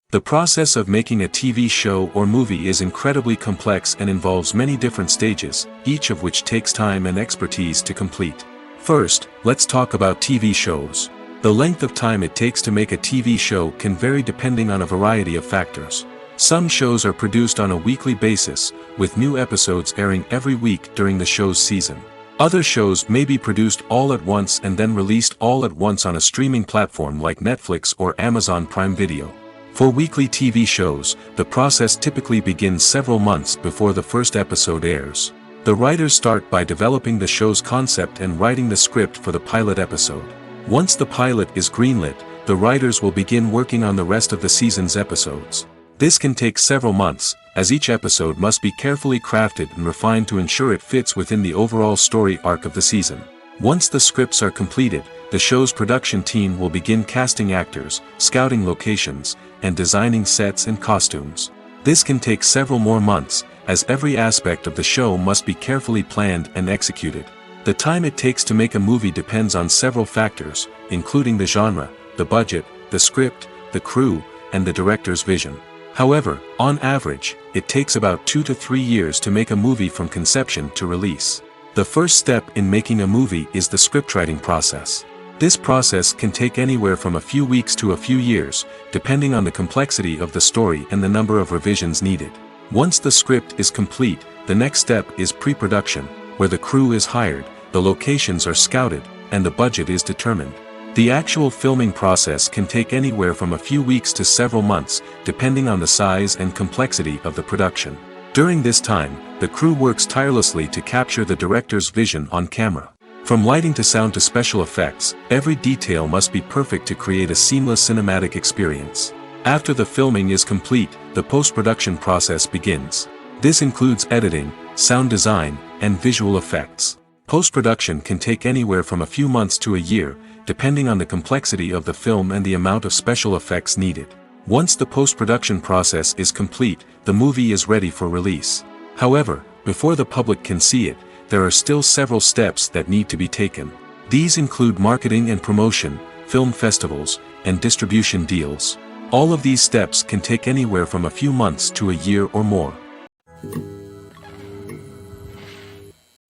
The process of making a TV show or movie is incredibly complex and involves many different stages, each of which takes time and expertise to complete. First, let's talk about TV shows. The length of time it takes to make a TV show can vary depending on a variety of factors. Some shows are produced on a weekly basis, with new episodes airing every week during the show's season. Other shows may be produced all at once and then released all at once on a streaming platform like Netflix or Amazon Prime Video. For weekly TV shows, the process typically begins several months before the first episode airs. The writers start by developing the show's concept and writing the script for the pilot episode. Once the pilot is greenlit, the writers will begin working on the rest of the season's episodes. This can take several months, as each episode must be carefully crafted and refined to ensure it fits within the overall story arc of the season. Once the scripts are completed, the show's production team will begin casting actors, scouting locations, and designing sets and costumes. This can take several more months, as every aspect of the show must be carefully planned and executed. The time it takes to make a movie depends on several factors, including the genre, the budget, the script, the crew, and the director's vision. However, on average, it takes about 2 to 3 years to make a movie from conception to release. The first step in making a movie is the scriptwriting process. This process can take anywhere from a few weeks to a few years, depending on the complexity of the story and the number of revisions needed. Once the script is complete, the next step is pre-production, where the crew is hired, the locations are scouted, and the budget is determined. The actual filming process can take anywhere from a few weeks to several months, depending on the size and complexity of the production. During this time, the crew works tirelessly to capture the director's vision on camera. From lighting to sound to special effects, every detail must be perfect to create a seamless cinematic experience. After the filming is complete, the post-production process begins. This includes editing, sound design, and visual effects. Post-production can take anywhere from a few months to a year, depending on the complexity of the film and the amount of special effects needed. Once the post-production process is complete, the movie is ready for release. However, before the public can see it, there are still several steps that need to be taken. These include marketing and promotion, film festivals, and distribution deals. All of these steps can take anywhere from a few months to a year or more.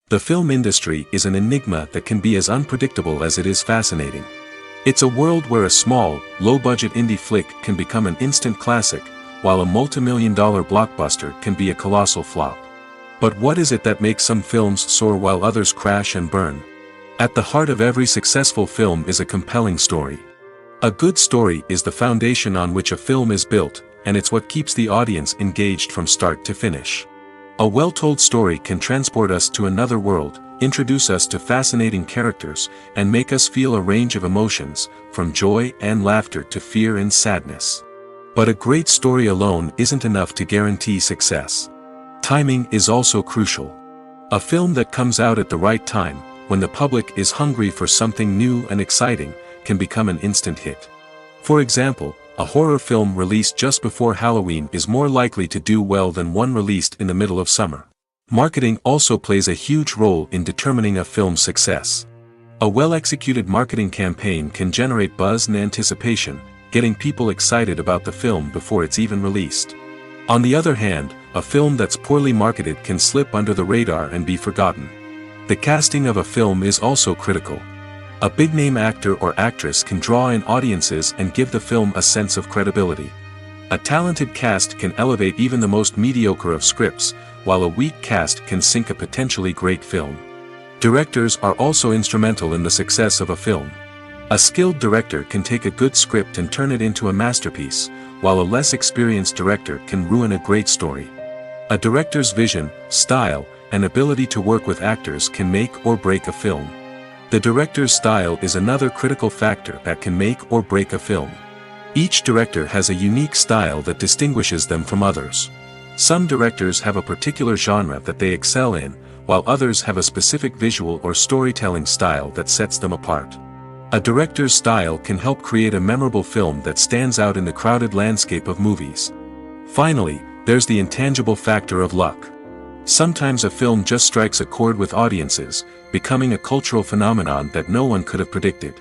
The film industry is an enigma that can be as unpredictable as it is fascinating. It's a world where a small, low-budget indie flick can become an instant classic, while a multi-million-dollar blockbuster can be a colossal flop. But what is it that makes some films soar while others crash and burn? At the heart of every successful film is a compelling story. A good story is the foundation on which a film is built, and it's what keeps the audience engaged from start to finish. A well-told story can transport us to another world, introduce us to fascinating characters, and make us feel a range of emotions, from joy and laughter to fear and sadness. But a great story alone isn't enough to guarantee success. Timing is also crucial. A film that comes out at the right time, when the public is hungry for something new and exciting, can become an instant hit. For example, a horror film released just before Halloween is more likely to do well than one released in the middle of summer. Marketing also plays a huge role in determining a film's success. A well-executed marketing campaign can generate buzz and anticipation, getting people excited about the film before it's even released. On the other hand, a film that's poorly marketed can slip under the radar and be forgotten. The casting of a film is also critical. A big-name actor or actress can draw in audiences and give the film a sense of credibility. A talented cast can elevate even the most mediocre of scripts, while a weak cast can sink a potentially great film. Directors are also instrumental in the success of a film. A skilled director can take a good script and turn it into a masterpiece, while a less experienced director can ruin a great story. A director's vision, style, and ability to work with actors can make or break a film. The director's style is another critical factor that can make or break a film. Each director has a unique style that distinguishes them from others. Some directors have a particular genre that they excel in, while others have a specific visual or storytelling style that sets them apart. A director's style can help create a memorable film that stands out in the crowded landscape of movies. Finally, there's the intangible factor of luck. Sometimes a film just strikes a chord with audiences, becoming a cultural phenomenon that no one could have predicted.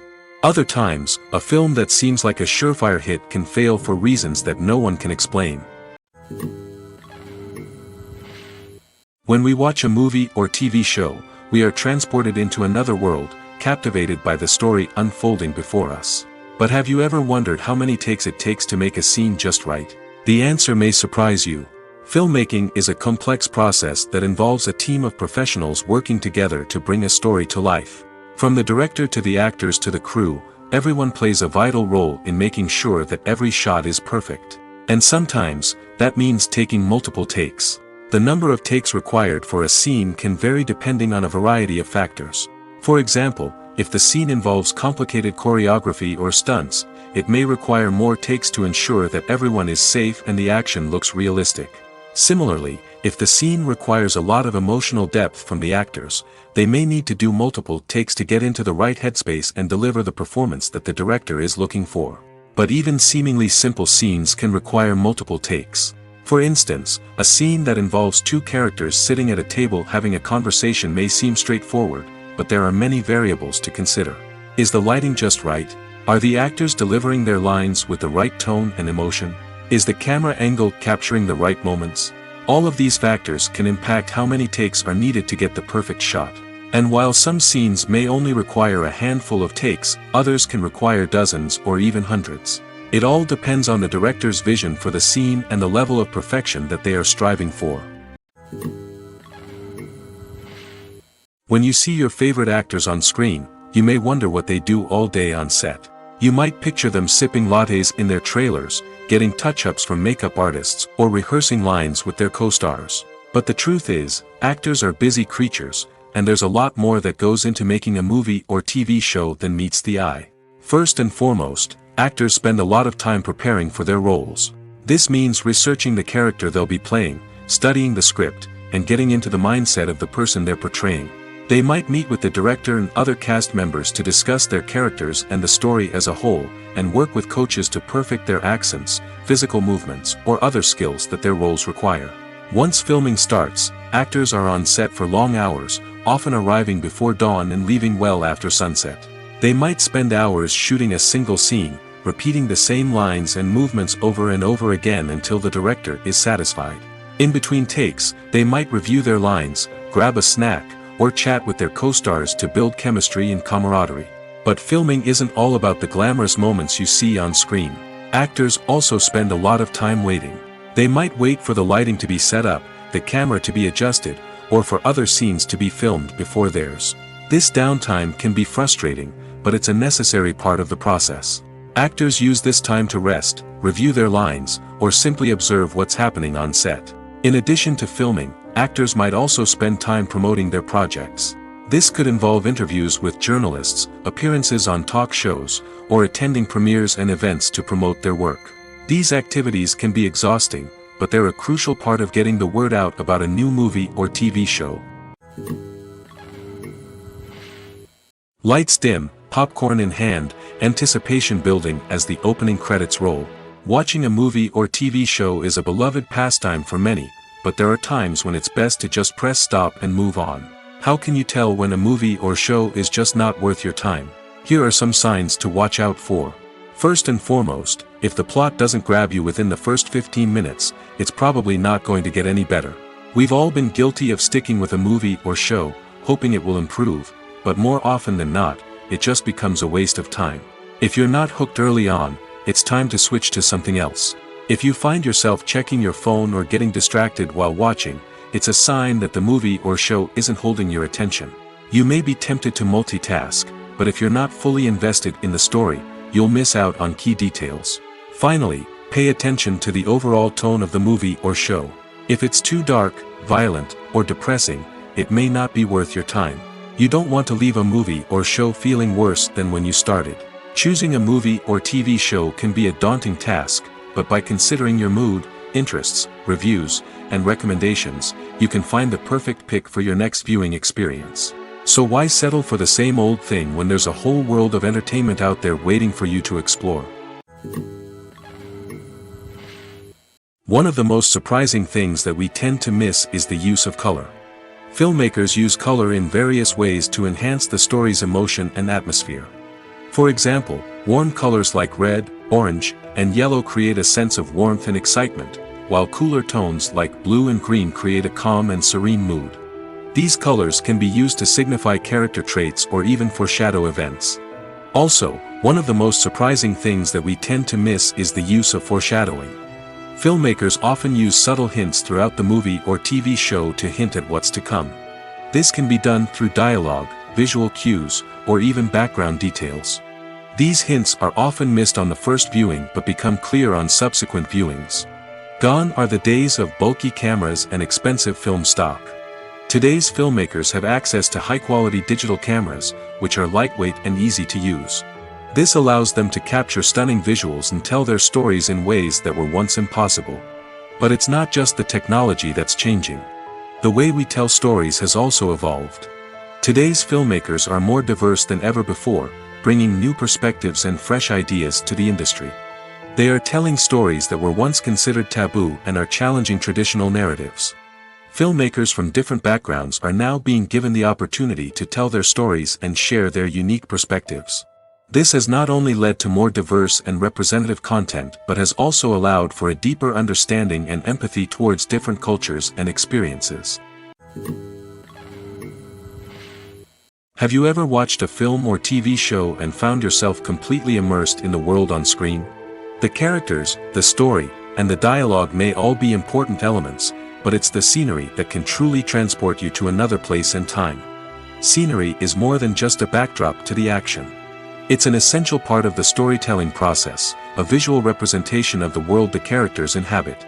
Other times, a film that seems like a surefire hit can fail for reasons that no one can explain. When we watch a movie or TV show, we are transported into another world, captivated by the story unfolding before us. But have you ever wondered how many takes it takes to make a scene just right? The answer may surprise you. Filmmaking is a complex process that involves a team of professionals working together to bring a story to life. From the director to the actors to the crew, everyone plays a vital role in making sure that every shot is perfect. And sometimes, that means taking multiple takes. The number of takes required for a scene can vary depending on a variety of factors. For example, if the scene involves complicated choreography or stunts, it may require more takes to ensure that everyone is safe and the action looks realistic. Similarly, if the scene requires a lot of emotional depth from the actors, they may need to do multiple takes to get into the right headspace and deliver the performance that the director is looking for. But even seemingly simple scenes can require multiple takes. For instance, a scene that involves two characters sitting at a table having a conversation may seem straightforward, but there are many variables to consider. Is the lighting just right? Are the actors delivering their lines with the right tone and emotion? Is the camera angle capturing the right moments? All of these factors can impact how many takes are needed to get the perfect shot. And while some scenes may only require a handful of takes, others can require dozens or even hundreds. It all depends on the director's vision for the scene and the level of perfection that they are striving for. When you see your favorite actors on screen, you may wonder what they do all day on set. You might picture them sipping lattes in their trailers, getting touch-ups from makeup artists, or rehearsing lines with their co-stars. But the truth is, actors are busy creatures, and there's a lot more that goes into making a movie or TV show than meets the eye. First and foremost, actors spend a lot of time preparing for their roles. This means researching the character they'll be playing, studying the script, and getting into the mindset of the person they're portraying. They might meet with the director and other cast members to discuss their characters and the story as a whole, and work with coaches to perfect their accents, physical movements, or other skills that their roles require. Once filming starts, actors are on set for long hours, often arriving before dawn and leaving well after sunset. They might spend hours shooting a single scene, repeating the same lines and movements over and over again until the director is satisfied. In between takes, they might review their lines, grab a snack, or chat with their co-stars to build chemistry and camaraderie. But filming isn't all about the glamorous moments you see on screen. Actors also spend a lot of time waiting. They might wait for the lighting to be set up, the camera to be adjusted, or for other scenes to be filmed before theirs. This downtime can be frustrating, but it's a necessary part of the process. Actors use this time to rest, review their lines, or simply observe what's happening on set. In addition to filming, actors might also spend time promoting their projects. This could involve interviews with journalists, appearances on talk shows, or attending premieres and events to promote their work. These activities can be exhausting, but they're a crucial part of getting the word out about a new movie or TV show. Lights dim, popcorn in hand, anticipation building as the opening credits roll. Watching a movie or TV show is a beloved pastime for many, but there are times when it's best to just press stop and move on. How can you tell when a movie or show is just not worth your time? Here are some signs to watch out for. First and foremost, if the plot doesn't grab you within the first 15 minutes, it's probably not going to get any better. We've all been guilty of sticking with a movie or show, hoping it will improve, but more often than not, it just becomes a waste of time. If you're not hooked early on, it's time to switch to something else. If you find yourself checking your phone or getting distracted while watching, it's a sign that the movie or show isn't holding your attention. You may be tempted to multitask, but if you're not fully invested in the story, you'll miss out on key details. Finally, pay attention to the overall tone of the movie or show. If it's too dark, violent, or depressing, it may not be worth your time. You don't want to leave a movie or show feeling worse than when you started. Choosing a movie or TV show can be a daunting task, but by considering your mood, interests, reviews, and recommendations, you can find the perfect pick for your next viewing experience. So why settle for the same old thing when there's a whole world of entertainment out there waiting for you to explore? One of the most surprising things that we tend to miss is the use of color. Filmmakers use color in various ways to enhance the story's emotion and atmosphere. For example, warm colors like red, orange, and yellow create a sense of warmth and excitement, while cooler tones like blue and green create a calm and serene mood. These colors can be used to signify character traits or even foreshadow events. Also, one of the most surprising things that we tend to miss is the use of foreshadowing. Filmmakers often use subtle hints throughout the movie or TV show to hint at what's to come. This can be done through dialogue, visual cues, or even background details. These hints are often missed on the first viewing but become clear on subsequent viewings. Gone are the days of bulky cameras and expensive film stock. Today's filmmakers have access to high-quality digital cameras, which are lightweight and easy to use. This allows them to capture stunning visuals and tell their stories in ways that were once impossible. But it's not just the technology that's changing. The way we tell stories has also evolved. Today's filmmakers are more diverse than ever before, bringing new perspectives and fresh ideas to the industry. They are telling stories that were once considered taboo and are challenging traditional narratives. Filmmakers from different backgrounds are now being given the opportunity to tell their stories and share their unique perspectives. This has not only led to more diverse and representative content but has also allowed for a deeper understanding and empathy towards different cultures and experiences. Have you ever watched a film or TV show and found yourself completely immersed in the world on screen? The characters, the story, and the dialogue may all be important elements, but it's the scenery that can truly transport you to another place and time. Scenery is more than just a backdrop to the action. It's an essential part of the storytelling process, a visual representation of the world the characters inhabit.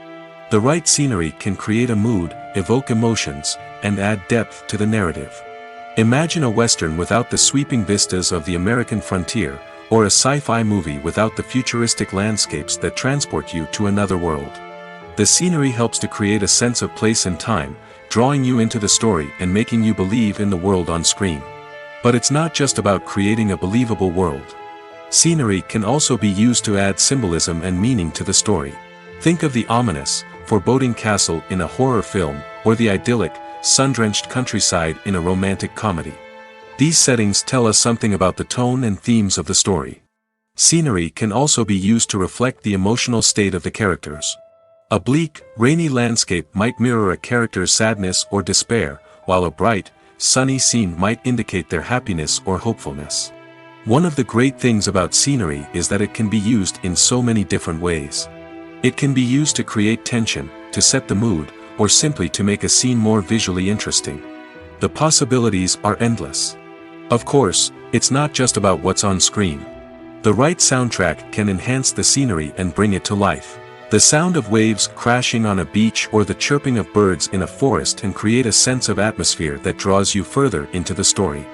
The right scenery can create a mood, evoke emotions, and add depth to the narrative. Imagine a Western without the sweeping vistas of the American frontier, or a sci-fi movie without the futuristic landscapes that transport you to another world. The scenery helps to create a sense of place and time, drawing you into the story and making you believe in the world on screen. But it's not just about creating a believable world. Scenery can also be used to add symbolism and meaning to the story. Think of the ominous, foreboding castle in a horror film, or the idyllic, sun-drenched countryside in a romantic comedy. These settings tell us something about the tone and themes of the story. Scenery can also be used to reflect the emotional state of the characters. A bleak, rainy landscape might mirror a character's sadness or despair, while a bright, sunny scene might indicate their happiness or hopefulness. One of the great things about scenery is that it can be used in so many different ways. It can be used to create tension, to set the mood, or simply to make a scene more visually interesting. The possibilities are endless. Of course, it's not just about what's on screen. The right soundtrack can enhance the scenery and bring it to life. The sound of waves crashing on a beach or the chirping of birds in a forest can create a sense of atmosphere that draws you further into the story.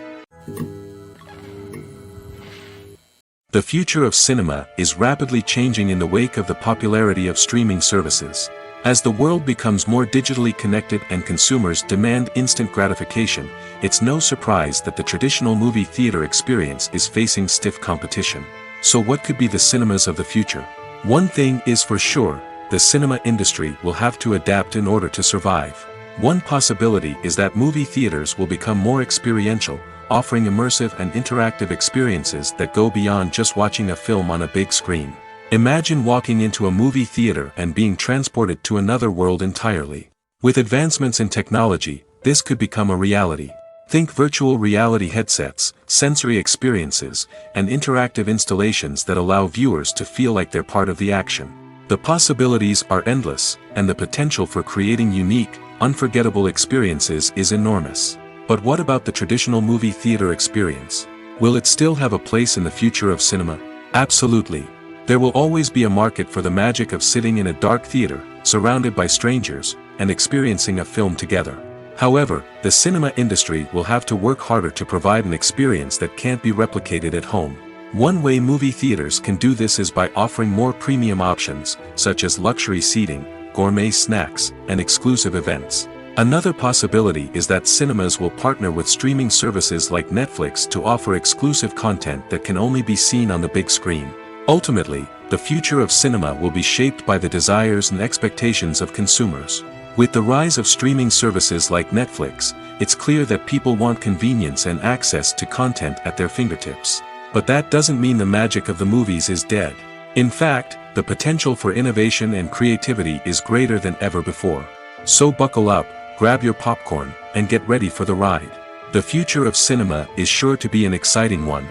The future of cinema is rapidly changing in the wake of the popularity of streaming services. As the world becomes more digitally connected and consumers demand instant gratification, it's no surprise that the traditional movie theater experience is facing stiff competition. So what could be the cinemas of the future? One thing is for sure, the cinema industry will have to adapt in order to survive. One possibility is that movie theaters will become more experiential, offering immersive and interactive experiences that go beyond just watching a film on a big screen. Imagine walking into a movie theater and being transported to another world entirely. With advancements in technology, this could become a reality. Think virtual reality headsets, sensory experiences, and interactive installations that allow viewers to feel like they're part of the action. The possibilities are endless, and the potential for creating unique, unforgettable experiences is enormous. But what about the traditional movie theater experience? Will it still have a place in the future of cinema? Absolutely. There will always be a market for the magic of sitting in a dark theater, surrounded by strangers, and experiencing a film together. However, the cinema industry will have to work harder to provide an experience that can't be replicated at home. One way movie theaters can do this is by offering more premium options, such as luxury seating, gourmet snacks, and exclusive events. Another possibility is that cinemas will partner with streaming services like Netflix to offer exclusive content that can only be seen on the big screen. Ultimately, the future of cinema will be shaped by the desires and expectations of consumers. With the rise of streaming services like Netflix, it's clear that people want convenience and access to content at their fingertips. But that doesn't mean the magic of the movies is dead. In fact, the potential for innovation and creativity is greater than ever before. So buckle up, grab your popcorn, and get ready for the ride. The future of cinema is sure to be an exciting one.